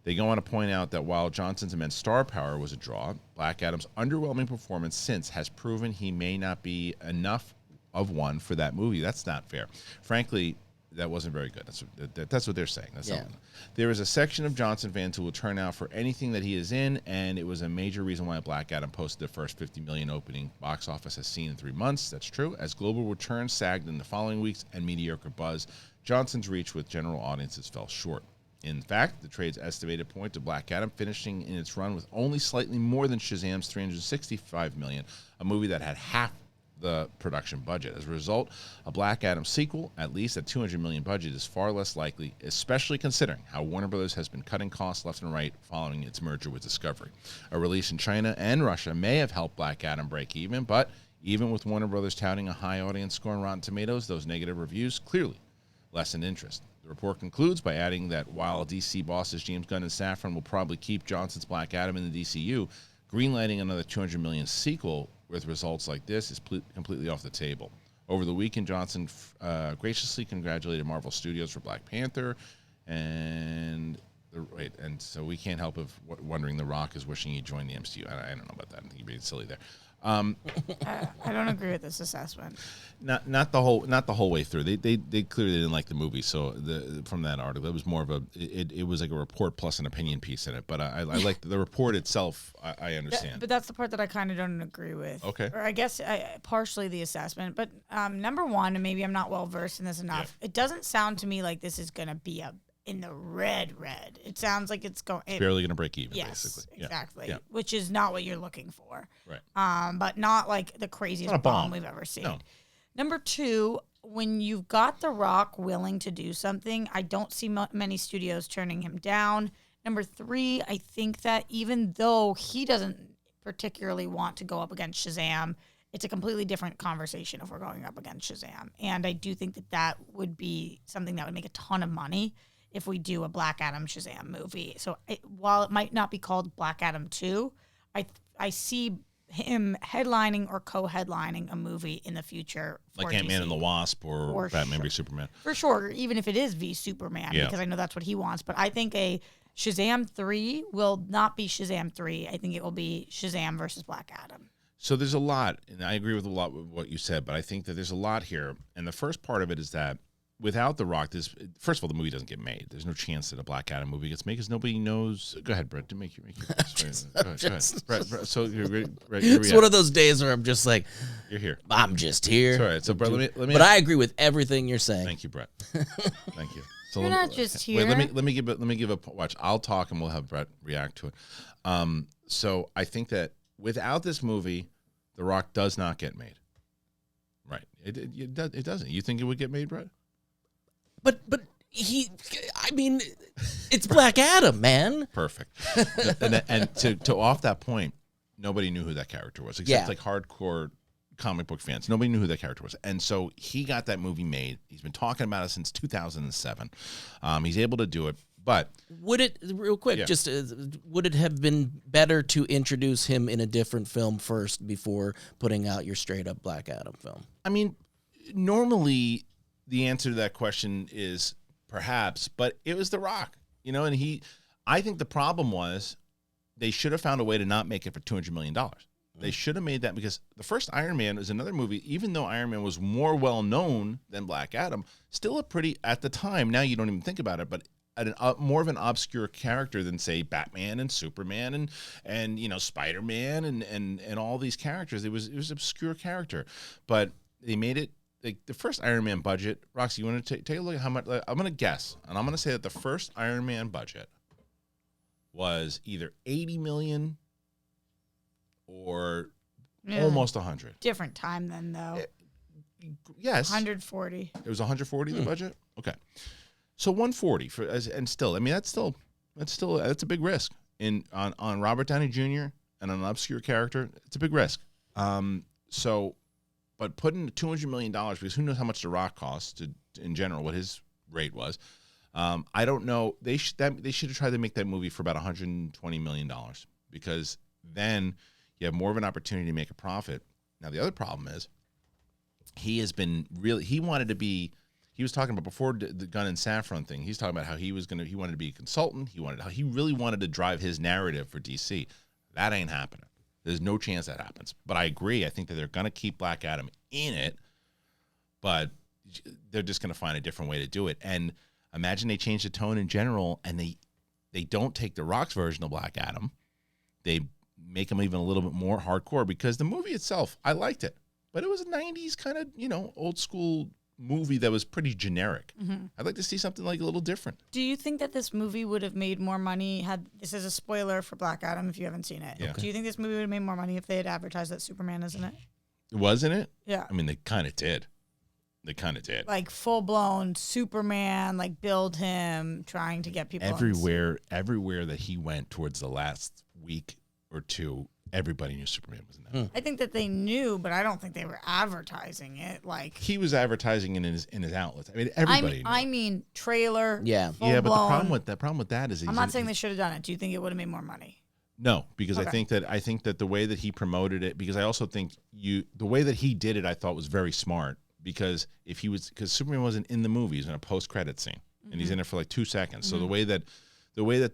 They go on to point out that while Johnson's immense star power was a draw, Black Adam's underwhelming performance since has proven he may not be enough of one for that movie. That's not fair. Frankly, that wasn't very good. That's what they're saying. There is a section of Johnson fans who will turn out for anything that he is in, and it was a major reason why Black Adam posted the first $50 million opening box office has seen in 3 months. That's true. As global returns sagged in the following weeks and mediocre buzz, Johnson's reach with general audiences fell short. In fact, the trade's estimated point to Black Adam finishing in its run with only slightly more than Shazam's $365 million, a movie that had half the production budget. As a result, a Black Adam sequel, at least at $200 million budget, is far less likely, especially considering how Warner Brothers has been cutting costs left and right following its merger with Discovery. A release in China and Russia may have helped Black Adam break even, but even with Warner Brothers touting a high audience score on Rotten Tomatoes, those negative reviews clearly lessened interest. The report concludes by adding that while DC bosses James Gunn and Safran will probably keep Johnson's Black Adam in the DCU, greenlighting another $200 million sequel with results like this is completely off the table. Over the weekend, Johnson graciously congratulated Marvel Studios for Black Panther, and so we can't help of wondering The Rock is wishing he joined the MCU. I don't know about that. I think you're being silly there. I don't agree with this assessment. Not the whole way through. They clearly didn't like the movie. So from that article, it was more of it was like a report plus an opinion piece in it. But I like the report itself. I understand. But that's the part that I kind of don't agree with. Okay. Or I guess partially the assessment. But number one, and maybe I'm not well versed in this enough. Yeah. It doesn't sound to me like this is going to be in the red. It sounds like it's going. It's barely going to break even. Yes, basically. Exactly. Yeah. Which is not what you're looking for. Right. But not like the craziest bomb we've ever seen. No. Number two, when you've got The Rock willing to do something, I don't see many studios turning him down. Number three, I think that even though he doesn't particularly want to go up against Shazam, it's a completely different conversation if we're going up against Shazam. And I do think that would be something that would make a ton of money if we do a Black Adam Shazam movie. So while it might not be called Black Adam 2, I see him headlining or co-headlining a movie in the future. Like Ant-Man and the Wasp or Batman v Superman. For sure, even if it is v Superman, because I know that's what he wants. But I think a Shazam 3 will not be Shazam 3. I think it will be Shazam versus Black Adam. So there's a lot, and I agree with a lot with what you said, but I think that there's a lot here. And the first part of it is that without The Rock, this first of all, the movie doesn't get made. There's no chance that a Black Adam movie gets made because nobody knows. Go ahead, Brett. Make your go ahead. Brett, so you're ready. It's one of those days where I'm just like, you're here. I'm just here. It's all right. So, Brett, let me. But I agree with everything you're saying. Thank you, Brett. Thank you. So You're not just here. Wait, let me give a watch. I'll talk and we'll have Brett react to it. So I think that without this movie, The Rock does not get made. Right. It doesn't. You think it would get made, Brett? But I mean, it's Black Adam, man. Perfect. and to off that point, nobody knew who that character was except like hardcore comic book fans. Nobody knew who that character was. And so he got that movie made. He's been talking about it since 2007. He's able to do it. But would it, real quick, would it have been better to introduce him in a different film first before putting out your straight up Black Adam film? I mean, normally the answer to that question is perhaps, but it was The Rock, and I think the problem was they should have found a way to not make it for $200 million. They should have made that because the first Iron Man is another movie, even though Iron Man was more well known than Black Adam, still a pretty, at the time, now you don't even think about it, but more of an obscure character than, say, Batman and Superman and Spider-Man and all these characters. It was an obscure character, but they made it like the first Iron Man budget. Roxy, you want to take a look at how much? I'm going to guess, and I'm going to say that the first Iron Man budget was either 80 million or almost 100. Different time then, though. Yes. 140. It was 140 the budget? Okay. So 140 that's a big risk on Robert Downey Jr. and an obscure character. It's a big risk. But putting $200 million, because who knows how much The Rock costs in general, what his rate was. I don't know. They should have tried to make that movie for about $120 million because then you have more of an opportunity to make a profit. Now, the other problem is he was talking about before the Gunn and Safran thing. He's talking about how he wanted to be a consultant. He really wanted to drive his narrative for DC. That ain't happening. There's no chance that happens. But I agree. I think that they're going to keep Black Adam in it, but they're just going to find a different way to do it. And imagine they change the tone in general, and they don't take The Rock's version of Black Adam. They make him even a little bit more hardcore because the movie itself, I liked it, but it was a 90s kind of, old school movie that was pretty generic. Mm-hmm. I'd like to see something like a little different. Do you think that this movie would have made more money this is a spoiler for Black Adam if you haven't seen it. Yeah. Do you think this movie would have made more money if they had advertised that Superman is in it? Wasn't it? Yeah. I mean, they kind of did. Like full-blown Superman, like build him, trying to get people everywhere that he went towards the last week or two, everybody knew Superman was in that. I think that they knew, but I don't think they were advertising it. Like he was advertising in his outlets. I mean, everybody. I mean, trailer. Yeah, yeah. But the problem with that is I'm not saying they should have done it. Do you think it would have made more money? No, because Okay. I think that the way that he promoted it, because I also think the way that he did it, I thought was very smart. Because because Superman wasn't in the movie, he's in a post-credit scene, and he's in it for like 2 seconds. So the way that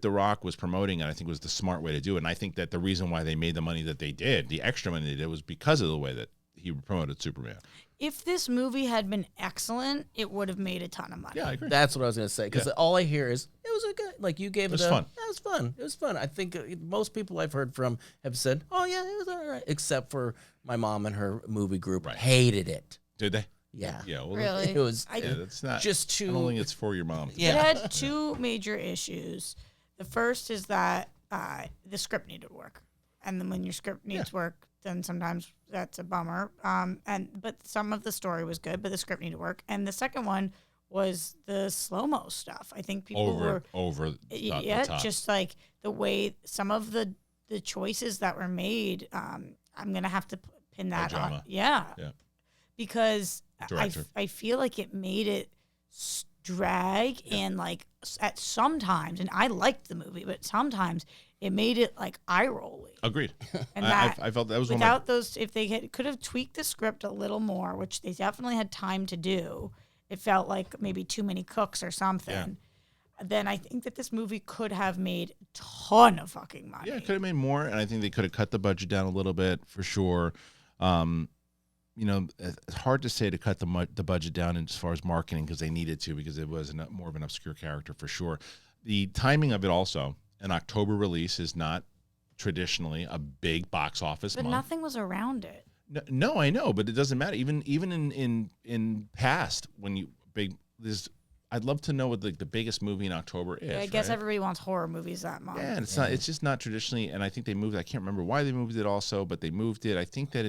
The Rock was promoting it, I think was the smart way to do it. And I think that the reason why they made the money that they did, the extra money they did, was because of the way that he promoted Superman. If this movie had been excellent, it would have made a ton of money. Yeah, I agree. That's what I was going to say. Because all I hear is, it was a good, like you gave it fun. That was fun. It was fun. I think most people I've heard from have said, oh yeah, it was all right. Except for my mom and her movie group hated it. Did they? Yeah. Yeah. Well, Really? It was that's not just too. I don't think it's for your mom. It had two major isures. The first is that the script needed work, and then when your script needs work, then sometimes that's a bummer. But some of the story was good, but the script needed work. And the second one was the slow-mo stuff. I think people were over the top. Just like the way some of the choices that were made. I'm gonna have to pin that on. Yeah. Because I feel like it made it drag and like at sometimes, and I liked the movie, but sometimes it made it like eye rolling. Agreed. And I felt that was without those. If they could have tweaked the script a little more, which they definitely had time to do, it felt like maybe too many cooks or something. Yeah. Then I think that this movie could have made a ton of fucking money. Yeah, it could have made more, and I think they could have cut the budget down a little bit for sure. it's hard to say to cut the budget down as far as marketing because they needed to because it was more of an obscure character for sure. The timing of it also, an October release is not traditionally a big box office But month. nothing was around it. No, I know, but it doesn't matter. Even in past when I'd love to know what the biggest movie in October is. Yeah, I guess right? everybody wants horror movies that month. Yeah, and it's not. It's just not traditionally. And I think they moved. I can't remember why they moved it also, but they moved it. I think that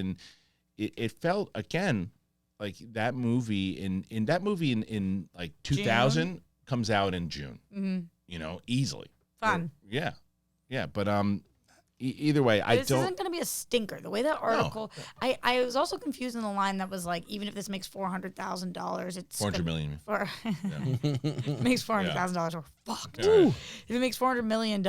it felt again like that movie in like 2000 comes out in June. Mm-hmm. Easily. Fun. Yeah. But either way, this isn't going to be a stinker. The way that article, no. I was also confused in the line that was like, even if this makes $400,000, it's $400 million. Makes $400,000. We're fucked. Yeah. If it makes $400 million,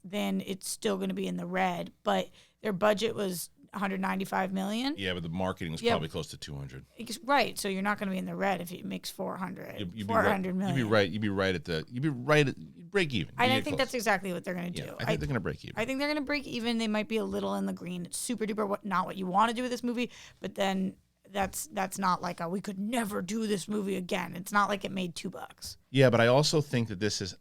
then it's still going to be in the red. But their budget was $195 million. Yeah, but the marketing was probably close to 200. Right, so you're not going to be in the red if it makes 400. You'd $400 million. You'd be right at break even. And I think that's exactly what they're going to do. I think they're going to break even. I think they're going to break even. They might be a little in the green. It's super duper not what you want to do with this movie, but then that's not like we could never do this movie again. It's not like it made $2. Yeah, but I also think that this is,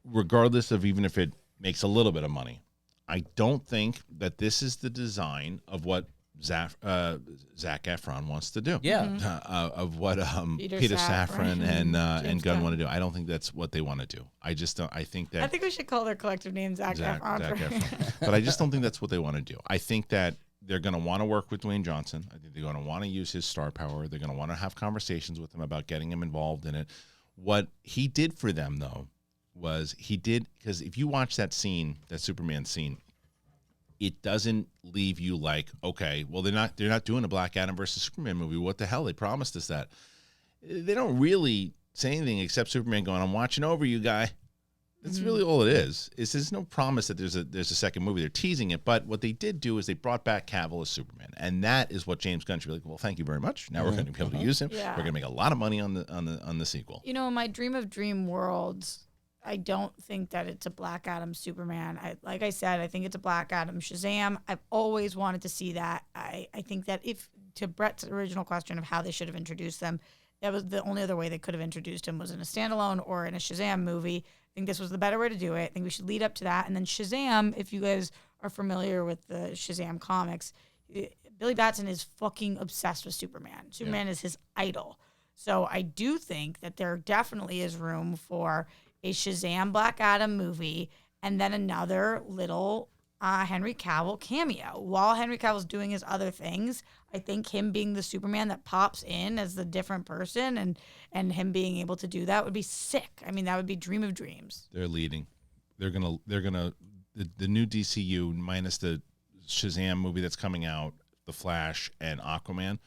regardless of even if it makes a little bit of money, I don't think that this is the design of what Zac Efron wants to do. Yeah. Of what Peter Safran and Gunn want to do. I don't think that's what they want to do. I just don't. I think we should call their collective name Zac Efron. But I just don't think that's what they want to do. I think that they're going to want to work with Dwayne Johnson. I think they're going to want to use his star power. They're going to want to have conversations with him about getting him involved in it. What he did for them, though, was because if you watch that scene, that Superman scene, it doesn't leave you like, okay, well, they're not doing a Black Adam versus Superman movie. What the hell? They promised us that. They don't really say anything except Superman going, "I'm watching over you, guy." That's really all it is. There's no promise that there's a second movie. They're teasing it, but what they did do is they brought back Cavill as Superman, and that is what James Gunn should be like. Well, thank you very much. Now we're going to be able to use him. Yeah. We're going to make a lot of money on the sequel. In my dream of dream worlds, I don't think that it's a Black Adam Superman. Like I said, I think it's a Black Adam Shazam. I've always wanted to see that. I think that to Brett's original question of how they should have introduced them, that was the only other way they could have introduced him was in a standalone or in a Shazam movie. I think this was the better way to do it. I think we should lead up to that. And then Shazam, if you guys are familiar with the Shazam comics, Billy Batson is fucking obsessed with Superman. Superman is his idol. So I do think that there definitely is room for a Shazam Black Adam movie, and then another little Henry Cavill cameo. While Henry Cavill's doing his other things, I think him being the Superman that pops in as the different person and him being able to do that would be sick. I mean, that would be dream of dreams. They're leading. They're gonna the new DCU minus the Shazam movie that's coming out, The Flash and Aquaman.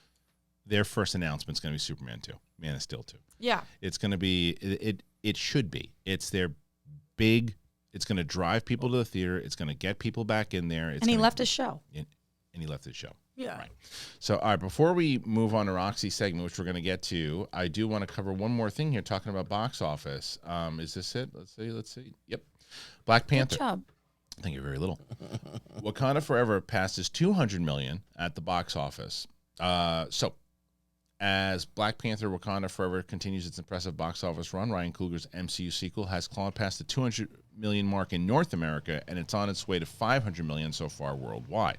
Their first announcement's gonna be Superman 2, Man of Steel 2. Yeah, it's gonna be It should be. It's their big. It's going to drive people to the theater. It's going to get people back in there. And he left his show. And he left his show. Yeah. Right. So, all right, before we move on to Roxy's segment, which we're going to get to, I do want to cover one more thing here, talking about box office. Is this it? Let's see. Yep. Black Panther. Good job. Thank you very little. Wakanda Forever passes $200 million at the box office. As Black Panther Wakanda Forever continues its impressive box office run, Ryan Coogler's MCU sequel has clawed past the $200 million mark in North America, and it's on its way to $500 million so far worldwide.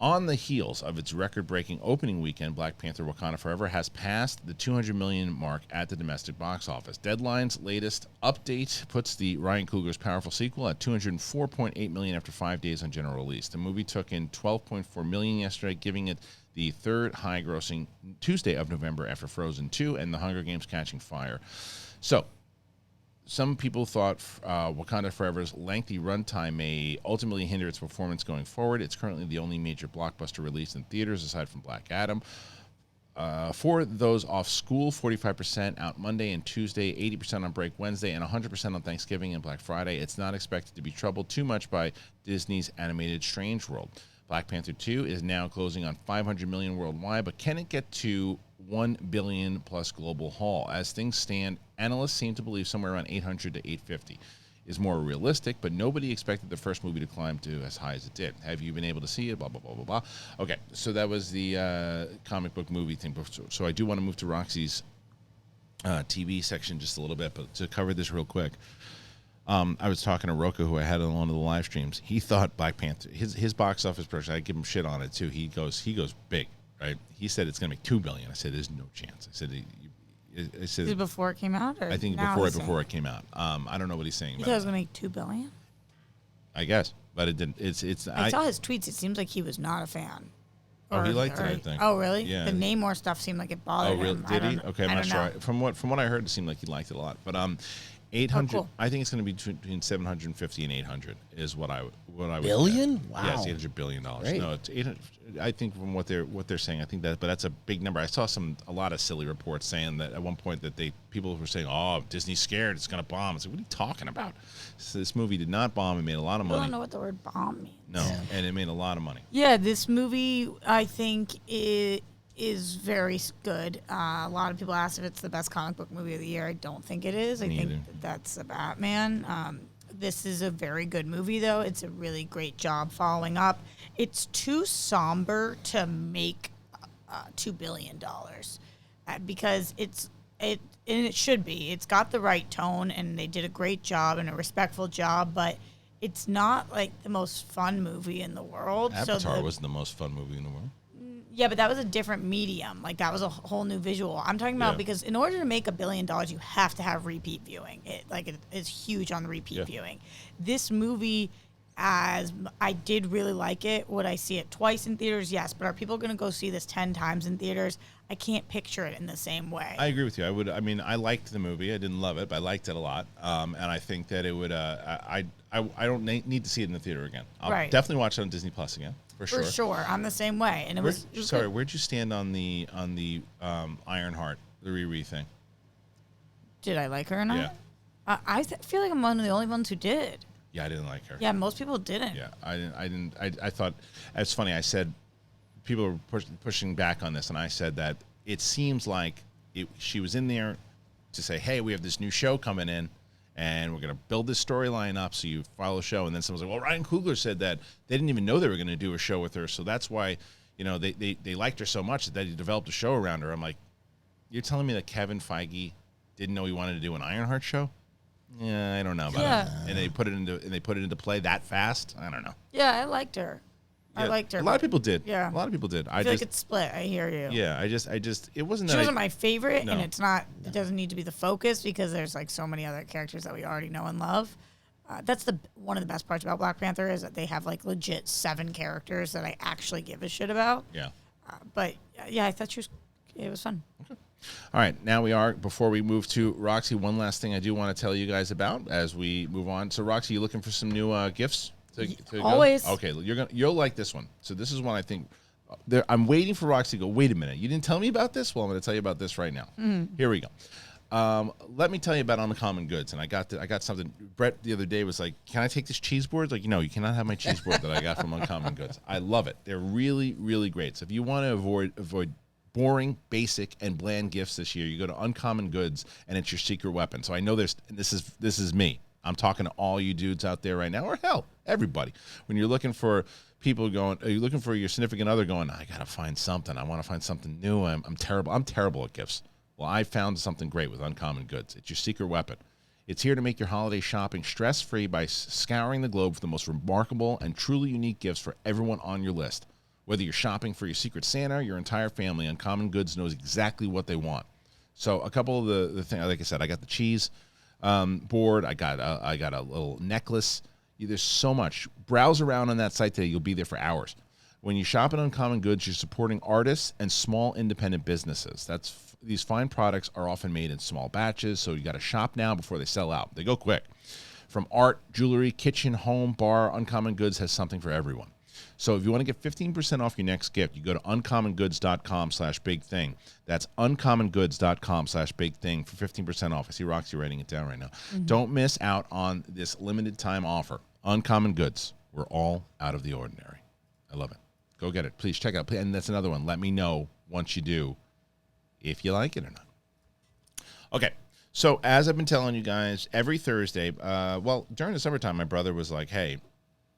On the heels of its record-breaking opening weekend, Black Panther Wakanda Forever has passed the $200 million mark at the domestic box office. Deadline's latest update puts the Ryan Coogler's powerful sequel at $204.8 million after 5 days on general release. The movie took in $12.4 million yesterday, giving it the third high-grossing Tuesday of November after Frozen 2 and The Hunger Games Catching Fire. So, some people thought Wakanda Forever's lengthy runtime may ultimately hinder its performance going forward. It's currently the only major blockbuster release in theaters aside from Black Adam. For those off school, 45% out Monday and Tuesday, 80% on break Wednesday, and 100% on Thanksgiving and Black Friday. It's not expected to be troubled too much by Disney's animated Strange World. Black Panther 2 is now closing on $500 million worldwide, but can it get to $1 billion plus global haul? As things stand, analysts seem to believe somewhere around $800 to $850. is more realistic, but nobody expected the first movie to climb to as high as it did. Have you been able to see it? Blah, blah, blah, blah, blah. Okay, so that was the comic book movie thing. So I do want to move to Roxy's TV section just a little bit, but to cover this real quick, I was talking to Roka, who I had on one of the live streams. He thought Black Panther, his box office prediction, I give him shit on it too. He goes big, right? He said it's going to make $2 billion. I said there's no chance. I said Is it before it came out? Or I think now before it came out. I don't know what he's saying. You thought it was going to make $2 billion? I guess, but it didn't. I saw his tweets. It seems like he was not a fan. Oh, he liked it, I think. Oh, really? Yeah. The Namor stuff seemed like it bothered him. Did he? Okay, I'm not sure. know. From what I heard, it seemed like he liked it a lot. But 800. cool. I think it's going to be between 750 and 800 is what I would. Billion? Bet. Wow. Yeah, it's $800 billion. Great. No, it's 800. I think from what they're saying, I think that, but that's a big number. I saw a lot of silly reports saying that at one point that people were saying, "Oh, Disney's scared, it's going to bomb." It's like, what are you talking about? So this movie did not bomb. It made a lot of I money. don't know what the word bomb means. No, and it made a lot of money. Yeah, this movie, I think, is very good. A lot of people ask if it's the best comic book movie of the year. I don't think it is. I think that's the Batman. This is a very good movie, though. It's a really great job following up. It's too somber to make $2 billion because and it should be. It's got the right tone, and they did a great job and a respectful job, but it's not like the most fun movie in the world. Avatar wasn't the most fun movie in the world. Yeah, but that was a different medium. Like, that was a whole new visual. I'm talking about because in order to make $1 billion, you have to have repeat viewing. It is huge on the repeat viewing. This movie, as I did really like it. Would I see it twice in theaters? Yes. But are people going to go see this 10 times in theaters? I can't picture it in the same way. I agree with you. I mean, I liked the movie. I didn't love it, but I liked it a lot. And I think that it would. I don't need to see it in the theater again. I'll definitely watch it on Disney Plus again. For sure. I'm the same way. And it was sorry, good. where'd you stand on the Ironheart, the Riri thing? Did I like her or not? Yeah. I feel like I'm one of the only ones who did. Yeah, I didn't like her. Yeah, most people didn't. Yeah, I didn't. I thought it's funny. I said people were pushing back on this, and I said that it seems like she was in there to say, "Hey, we have this new show coming in, and we're going to build this storyline up so you follow the show." And then someone's like, "Well, Ryan Coogler said that they didn't even know they were going to do a show with her, so that's why, they liked her so much that they developed a show around her." I'm like, "You're telling me that Kevin Feige didn't know he wanted to do an Ironheart show?" Yeah, I don't know about it. And they put it into play that fast. I don't know. Yeah, I liked her. Yeah, I liked her. A lot of people did. Yeah, a lot of people did. I feel like it's split. I hear you. Yeah, I just it wasn't. She wasn't my favorite, No. and it's not. It doesn't need to be the focus because there's like so many other characters that we already know and love. That's one of the best parts about Black Panther is that they have like legit 7 characters that I actually give a shit about. Yeah. But yeah, I thought it was fun. Okay. All right, before we move to Roxy, one last thing I do want to tell you guys about as we move on. So, Roxy, you looking for some new gifts to always go? Okay, you'll like this one. So this is one I think I'm waiting for Roxy to go, wait a minute, you didn't tell me about this? Well, I'm going to tell you about this right now. Here we go. Let me tell you about Uncommon Goods, and I got something. Brett the other day was like, "Can I take this cheese board?" Like, no, you cannot have my cheese board that I got from Uncommon Goods. I love it. They're really, really great. So if you want to avoid boring, basic, and bland gifts this year, you go to Uncommon Goods, and it's your secret weapon. So I know this is me. I'm talking to all you dudes out there right now, or hell, everybody. When you're looking for people going, are you looking for your significant other going, I gotta find something. I want to find something new. I'm terrible. I'm terrible at gifts. Well, I found something great with Uncommon Goods. It's your secret weapon. It's here to make your holiday shopping stress-free by scouring the globe for the most remarkable and truly unique gifts for everyone on your list. Whether you're shopping for your secret Santa or your entire family, Uncommon Goods knows exactly what they want. So a couple of the things, like I said, I got the cheese board. I got a little necklace. There's so much. Browse around on that site today. You'll be there for hours. When you shop at Uncommon Goods, you're supporting artists and small independent businesses. These fine products are often made in small batches, so you got to shop now before they sell out. They go quick. From art, jewelry, kitchen, home, bar, Uncommon Goods has something for everyone. So if you want to get 15% off your next gift, you go to uncommongoods.com/bigthing. That's uncommongoods.com/bigthing for 15% off. I see Roxy writing it down right now. Mm-hmm. Don't miss out on this limited time offer. Uncommon Goods. We're all out of the ordinary. I love it. Go get it. Please check it out. And that's another one. Let me know once you do if you like it or not. Okay. So as I've been telling you guys, every Thursday, during the summertime, my brother was like, hey,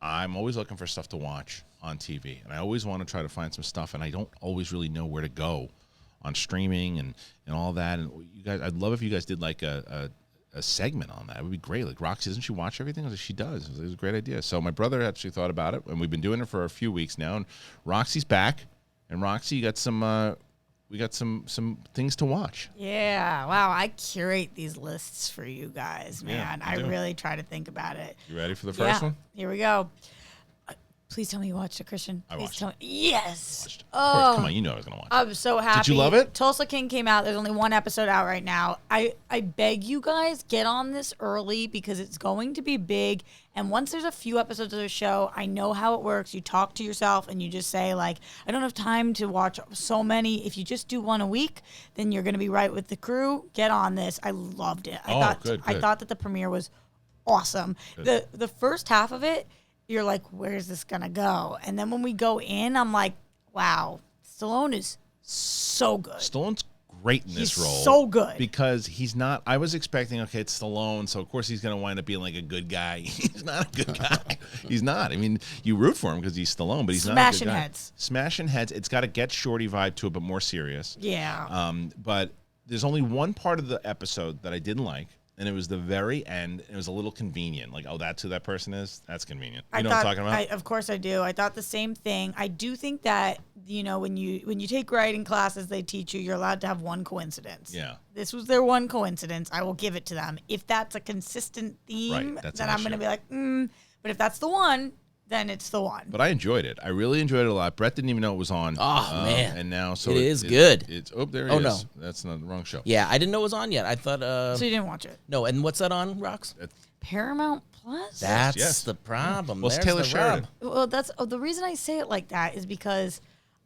I'm always looking for stuff to watch on TV. And I always want to try to find some stuff, and I don't always really know where to go on streaming and all that. And you guys, I'd love if you guys did like a segment on that. It would be great. Like Roxy, doesn't she watch everything? I was like, she does. It was a great idea. So my brother actually thought about it, and we've been doing it for a few weeks now. And Roxy's back. And Roxy, you got some... we got some things to watch. Yeah. Wow. I curate these lists for you guys, man. Yeah, I really try to think about it. You ready for the first one? Here we go. Please tell me you watched it, Christian. I watched it. Yes. Of course, come on, you know I was going to watch it. I'm so happy. Did you love it? Tulsa King came out. There's only one episode out right now. I beg you guys, get on this early because it's going to be big. And once there's a few episodes of the show, I know how it works. You talk to yourself and you just say, like, I don't have time to watch so many. If you just do one a week, then you're going to be right with the crew. Get on this. I loved it. I thought that the premiere was awesome. Good. The first half of it, you're like, where's this going to go? And then when we go in, I'm like, wow, Stallone is so good. Stallone's great in this role. So good. Because he's not, I was expecting, okay, it's Stallone, so of course he's going to wind up being like a good guy. He's not a good guy. He's not. I mean, you root for him because he's Stallone, but he's not a good guy. Smashing heads. Smashing heads. It's got a Get Shorty vibe to it, but more serious. Yeah. But there's only one part of the episode that I didn't like. And it was the very end. It was a little convenient. Like, oh, that's who that person is? That's convenient. You know what I'm talking about? Of course I do. I thought the same thing. I do think that, you know, when you take writing classes, they teach you're allowed to have one coincidence. Yeah. This was their one coincidence. I will give it to them. If that's a consistent theme, then I'm going to be like, But if that's the one, then it's the one. But I enjoyed it. I really enjoyed it a lot. Brett didn't even know it was on. Oh, man. And now, so it is good. There it is. No. That's not the wrong show. Yeah, I didn't know it was on yet. I thought... so you didn't watch it? No, and what's that on, Rox? Paramount Plus? That's the problem. Well, There's Taylor the Sheridan. rub. Well, the reason I say it like that is because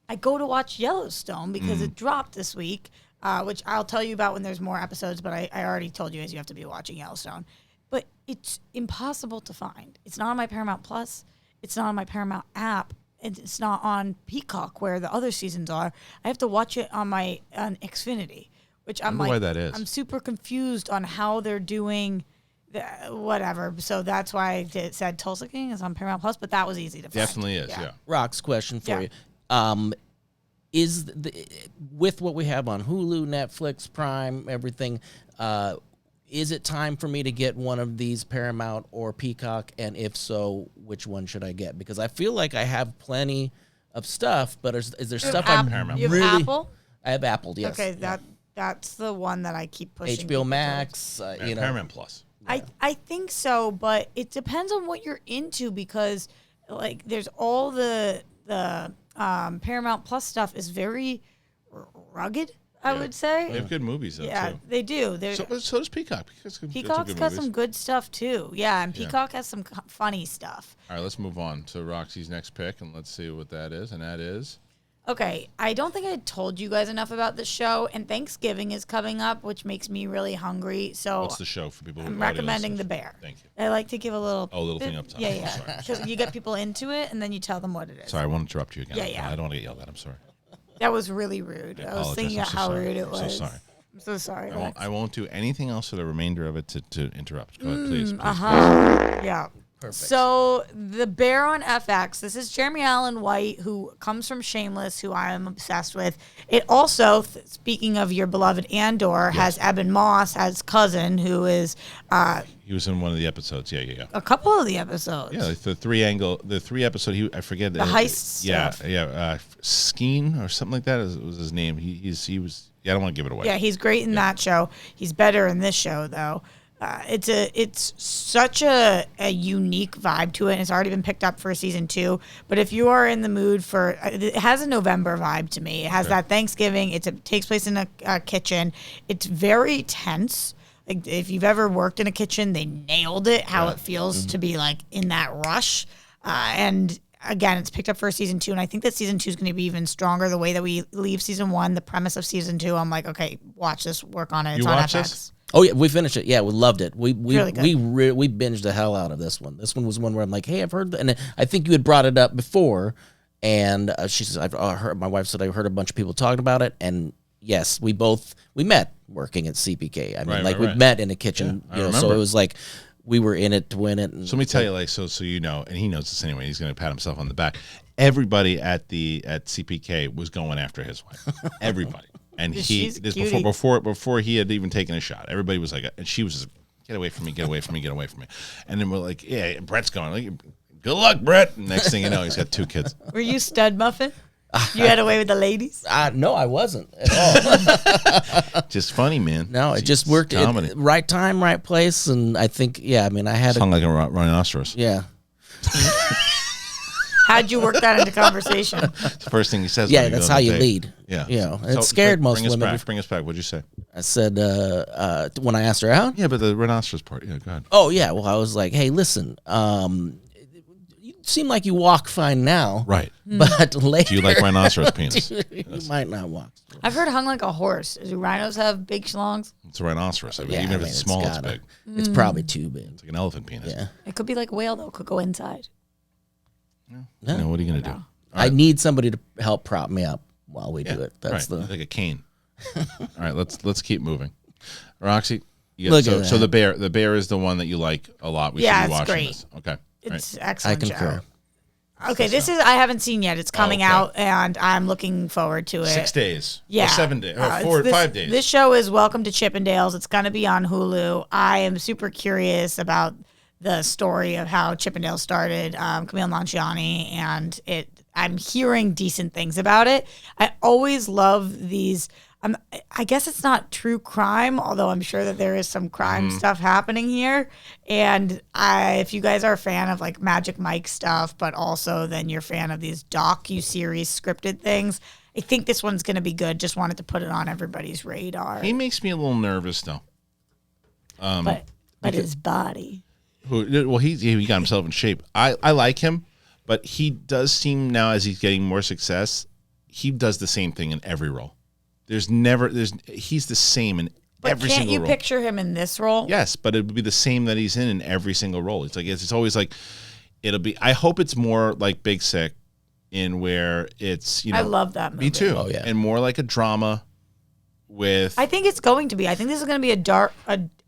I go to watch Yellowstone because it dropped this week, which I'll tell you about when there's more episodes, but I already told you guys you have to be watching Yellowstone. But it's impossible to find. It's not on my Paramount Plus. It's not on my Paramount app. And it's not on Peacock where the other seasons are. I have to watch it on my Xfinity, which I'm like, why that is. I'm super confused on how they're doing whatever. So that's why I said Tulsa King is on Paramount Plus, but that was easy to find. Definitely is, yeah. Rox, question for you. Is with what we have on Hulu, Netflix, Prime, everything, is it time for me to get one of these Paramount or Peacock? And if so, which one should I get? Because I feel like I have plenty of stuff, but is there stuff I'm Paramount. You have really... Apple? I have Apple, yes. Okay, that's the one that I keep pushing. HBO Max, you know. Paramount Plus. Yeah. I think so, but it depends on what you're into because, like, there's all the Paramount Plus stuff is very rugged. I would say. They have good movies, though, yeah, too. They do. So does Peacock. Peacock's got some good stuff, too. Yeah, and Peacock has some funny stuff. All right, let's move on to Roxy's next pick, and let's see what that is. And that is... Okay, I don't think I told you guys enough about the show, and Thanksgiving is coming up, which makes me really hungry. So what's the show for people who I'm recommending The Bear. Thank you. I like to give a little... Oh, a little thing up top. Yeah. Because you get people into it, and then you tell them what it is. Sorry, I want to interrupt you again. Yeah. I don't want to get yelled at. I'm sorry. That was really rude. I was thinking about how rude it was. I'm so sorry. I'm so sorry. I won't do anything else for the remainder of it to interrupt. Go ahead, please. Yeah. Perfect. So The Bear on FX. This is Jeremy Allen White, who comes from Shameless, who I am obsessed with. It also, speaking of your beloved Andor, has Eben Moss as cousin, who is... he was in one of the episodes. Yeah. A couple of the episodes. Yeah, like the three episode. I forget the heist. Yeah, stuff. Skeen or something like that was his name. He was. Yeah, I don't want to give it away. Yeah, he's great in that show. He's better in this show though. It's such a unique vibe to it, and it's already been picked up for season 2. But if you are in the mood for, it has a November vibe to me. It has that Thanksgiving. It takes place in a kitchen. It's very tense. Like if you've ever worked in a kitchen, they nailed it. How it feels to be like in that rush. And again, it's picked up for season 2, and I think that season 2 is going to be even stronger. The way that we leave season 1, the premise of season 2, I'm like, okay, watch this, work on it. It's on FX. This? Oh yeah, we finished it. Yeah, we loved it. We really binged the hell out of this one. This one was one where I'm like, hey, I've heard, and I think you had brought it up before, and she says, my wife said I heard a bunch of people talking about it, and yes, we met working at CPK. I mean, Right, we met in a kitchen, I so remember. it was like we were in it to win it. And So let me tell you, like, so you know, and he knows this anyway. He's going to pat himself on the back. Everybody at CPK was going after his wife. Everybody, and She's this cutie. before he had even taken a shot. Everybody was like, and she was just, get away from me, get away from me, get away from me. And then we're like, yeah, Brett's going. Like, good luck, Brett. And next thing you know, he's got 2 kids. Were you stud muffin? You had away with the ladies? no, I wasn't at all. Just funny, man. No, it just worked. Comedy. Right time, right place, and I think, I mean, I had Hung like a rhinoceros. yeah. How'd you work that into conversation? It's the first thing he says. Yeah, when that's goes on how a you date. lead. Yeah. You know, So it scared most bring us women. Bring us back. What'd you say? I said, when I asked her out, Yeah, but the rhinoceros part. Yeah, go ahead. oh, yeah, well, I was like, hey, listen, you seem like you walk fine now. Right. But later. Do you like rhinoceros penis? you might not walk. I've heard hung like a horse. Do rhinos have big schlongs? It's a rhinoceros. I mean, Yeah, even I if mean, it's small, it's gotta- big. It's probably too big. It's like an elephant penis. Yeah. It could be like a whale, though. It could go inside. You know, what are you going to do? I need somebody to help prop me up while we do it. That's right. Like a cane. All right, let's keep moving. Roxy, Look at so that. the bear is the one that you like a lot. We Yeah, should be it's watching great. this. Okay. It's I excellent concur. show. Okay, this is I haven't seen yet. It's coming okay. out, and I'm looking forward to it. 6 days. Yeah, Or 7 days. Or it's 5 days. This show is Welcome to Chippendales. It's going to be on Hulu. I am super curious about the story of how Chippendale started. Camille Nanjiani, and I'm hearing decent things about it. I always love these. I guess it's not true crime, although I'm sure that there is some crime stuff happening here. And if you guys are a fan of like Magic Mike stuff, but also then you're a fan of these docu-series scripted things, I think this one's going to be good. Just wanted to put it on everybody's radar. He makes me a little nervous, though. But his body. Well, he got himself in shape. I like him, but he does seem now, as he's getting more success, he does the same thing in every role. He's the same in But every can't single you role. picture him in this role? Yes, but it would be the same that he's in every single role. It's like it's always like it'll be. I hope it's more like Big Sick, in where it's I love that movie. me too. Oh, yeah. And more like a drama with. I think it's going to be. I think this is going to be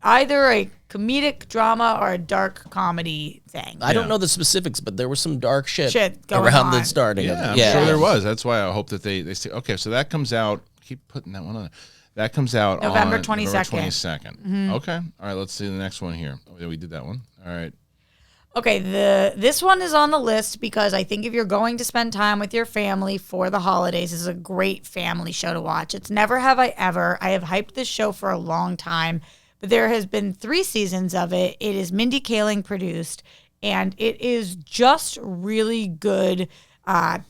either a comedic drama or a dark comedy thing. I don't know the specifics, but there was some dark shit going around on. the starting Yeah, of I'm it. sure there was. That's why I hope that they say okay. So that comes out. Keep putting that one on. That comes out November on 22nd. November 22nd. Okay. All right. Let's see the next one here. Oh, yeah, we did that one. All right. Okay, this one is on the list because I think if you're going to spend time with your family for the holidays, this is a great family show to watch. It's Never Have I Ever. I have hyped this show for a long time, but there has been 3 seasons of it. It is Mindy Kaling produced, and it is just really good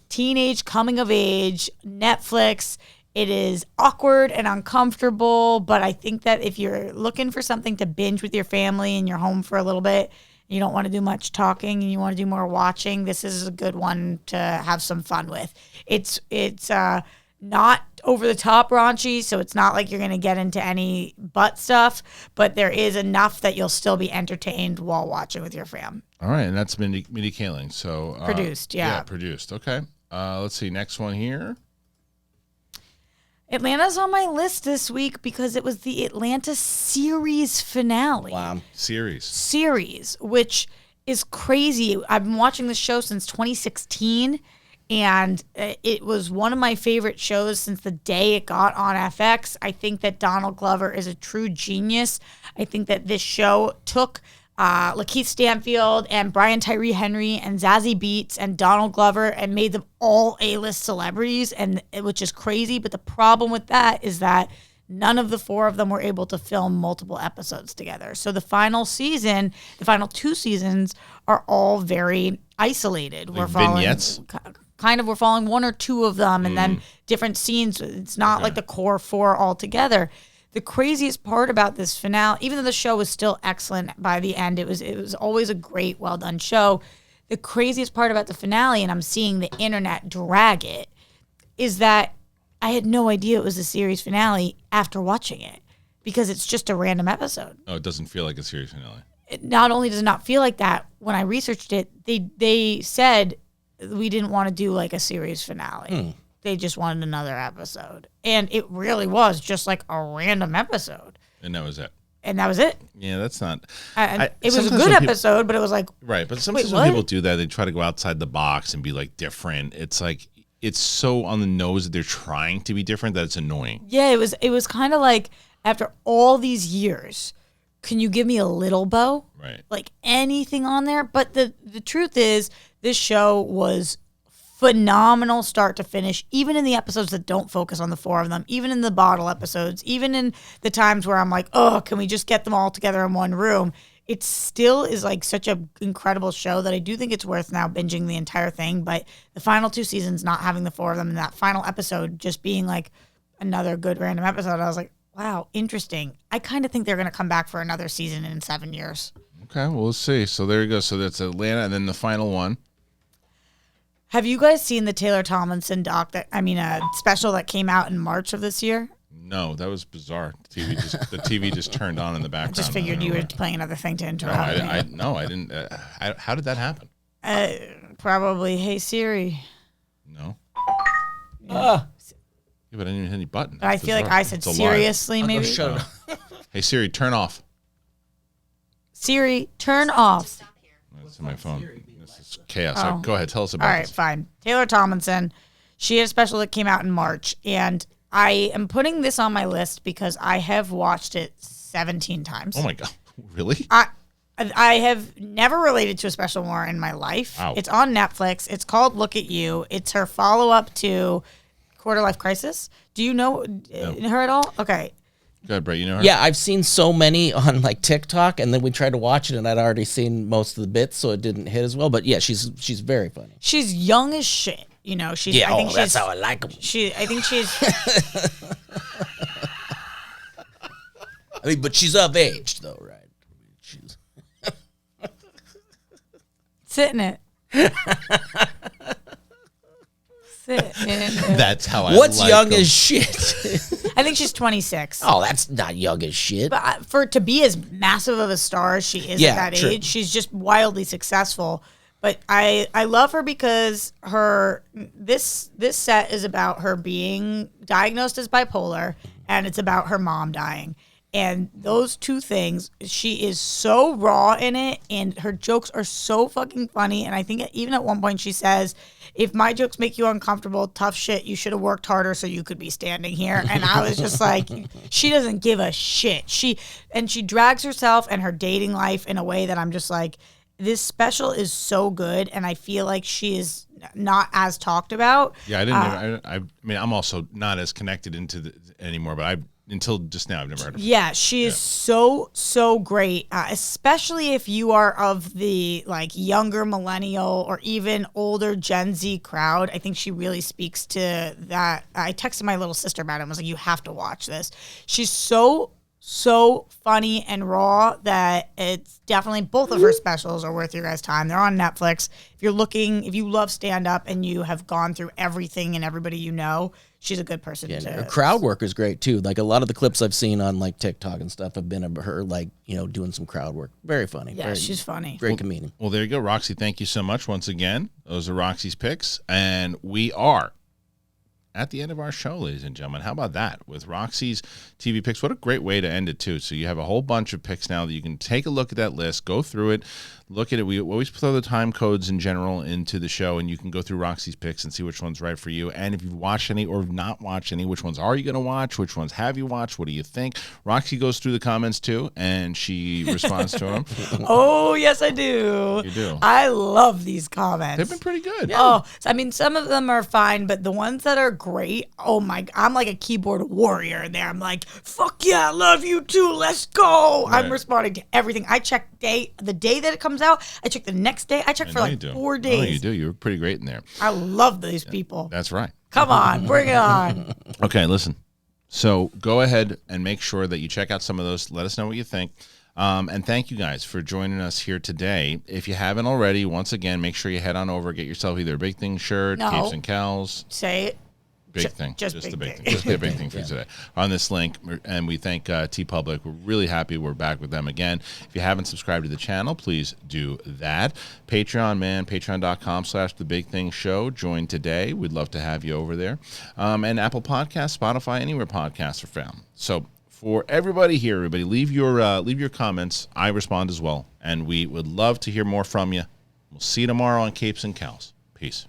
teenage coming of age, Netflix. It is awkward and uncomfortable, but I think that if you're looking for something to binge with your family and you're home for a little bit, you don't want to do much talking and you want to do more watching, this is a good one to have some fun with. It's not over the top raunchy, so it's not like you're going to get into any butt stuff, but there is enough that you'll still be entertained while watching with your fam. All right, and that's Mindy Kaling. So Produced, yeah. Yeah, produced. Okay. Let's see. Next one here. Atlanta's on my list this week because it was the Atlanta series finale. Wow. Series, which is crazy. I've been watching this show since 2016, and it was one of my favorite shows since the day it got on FX. I think that Donald Glover is a true genius. I think that this show took Lakeith Stanfield and Brian Tyree Henry and Zazie Beetz and Donald Glover and made them all A-list celebrities, which is crazy. But the problem with that is that none of the 4 of them were able to film multiple episodes together. So the final 2 seasons are all very isolated. Like vignettes? We're following 1 or 2 of them and then different scenes. It's not like the core 4 all together. The craziest part about this finale, even though the show was still excellent by the end, it was always a great, well done show. The craziest part about the finale, and I'm seeing the internet drag it, is that I had no idea it was a series finale after watching it because it's just a random episode. Oh, it doesn't feel like a series finale. Not only does it not feel like that, when I researched it, they said we didn't want to do like a series finale. they just wanted another episode. And it really was just like a random episode. And that was it. And that was it. Yeah, that's not. It was a sometimes good when people- episode, but it was like, Right, but sometimes Wait, when what? people do that, they try to go outside the box and be like different. It's like it's so on the nose that they're trying to be different that it's annoying. yeah, it was kind of like, after all these years, can you give me a little bow? Right. Like anything on there? But the truth is, this show was phenomenal start to finish, even in the episodes that don't focus on the four of them, even in the bottle episodes, even in the times where I'm like, oh, can we just get them all together in one room? It still is like such an incredible show that I do think it's worth now binging the entire thing. But the final 2 seasons, not having the four of them, and that final episode just being like another good random episode, I was like, wow, interesting. I kind of think they're going to come back for another season in 7 years. Okay, well, we'll see. So there you go. So that's Atlanta, and then the final one. Have you guys seen the Taylor Tomlinson special that came out in March of this year? No, that was bizarre. The TV just turned on in the I background. just figured you were playing another thing to No, interrupt me. I didn't. How did that happen? Probably, hey Siri. No. Yeah, but I didn't even hit any button. But I feel like I said seriously, maybe. Shut up. Hey Siri, turn off. Siri, turn off. That's my phone. This is chaos. Oh. Go ahead, tell us about All right, this. fine. Taylor Tomlinson. She had a special that came out in March, and I am putting this on my list because I have watched it 17 times. Oh my god, really? I have never related to a special more in my life. Wow. It's on Netflix. It's called Look at You. It's her follow-up to Quarter Life Crisis. Do you know her at all? Okay. Go ahead, Brett. You know her? Yeah, I've seen so many on like TikTok, and then we tried to watch it, and I'd already seen most of the bits, so it didn't hit as well. But yeah, she's very funny. She's young as shit. You know, she's. Yeah, I think that's she's, how I like them. I think she's. I mean, but she's of age, though, right? She's Sit in it. Sit in it. That's how I what's like young them. as shit? I think she's 26. Oh, that's not young as shit. But to be as massive of a star as she is Yeah, at that true. age, she's just wildly successful. But I love her because this set is about her being diagnosed as bipolar, and it's about her mom dying. And those two things, she is so raw in it, and her jokes are so fucking funny. And I think even at one point she says, if my jokes make you uncomfortable, tough shit, you should have worked harder so you could be standing here. And I was just like, she doesn't give a shit. She drags herself and her dating life in a way that I'm just like, this special is so good, and I feel like she is not as talked about. Yeah, I didn't. I mean, I'm also not as connected into anymore, but until just now, I've never heard of her. Yeah, she is so great, especially if you are of the like younger millennial or even older Gen Z crowd. I think she really speaks to that. I texted my little sister about it and was like, you have to watch this. She's so funny and raw that it's definitely, both of her specials are worth your guys' time. They're on Netflix. If you love stand-up and you have gone through everything and everybody you know, she's a good person Yeah, to. her crowd work is great too. Like a lot of the clips I've seen on like TikTok and stuff have been of her like, doing some crowd work. Very funny. Yeah, she's funny. Great comedian. Well, there you go, Roxy. Thank you so much once again. Those are Roxy's picks, and we are at the end of our show, ladies and gentlemen. How about that? With Roxy's TV picks, what a great way to end it, too. So you have a whole bunch of picks now that you can take a look at that list, go through it, look at it. We always throw the time codes in general into the show, and you can go through Roxy's picks and see which one's right for you. And if you've watched any or not watched any, which ones are you going to watch? Which ones have you watched? What do you think? Roxy goes through the comments, too, and she responds to them. Oh, yes, I do. You do. I love these comments. They've been pretty good. Oh, I mean, some of them are fine, but the ones that are great, oh my, I'm like a keyboard warrior in there. I'm like, fuck yeah, I love you too, let's go. Right. I'm responding to everything. I check the day that it comes out. I check the next day. I check for like 4 days. Oh, you do. You were pretty great in there. I love these people. That's right. Come on, bring it on. Okay, listen. So go ahead and make sure that you check out some of those. Let us know what you think. And thank you guys for joining us here today. If you haven't already, once again, make sure you head on over, get yourself either a Big Thing shirt, No. Capes and Cals. Say it. Big thing. Just the big big thing. thing. Just the big thing for today. On this link, and we thank TeePublic. We're really happy we're back with them again. If you haven't subscribed to the channel, please do that. Patreon, man, patreon.com/thebigthingshow. Join today. We'd love to have you over there. And Apple Podcasts, Spotify, anywhere podcasts are found. So for everybody here, everybody, leave your comments. I respond as well. And we would love to hear more from you. We'll see you tomorrow on Capes and Cows. Peace.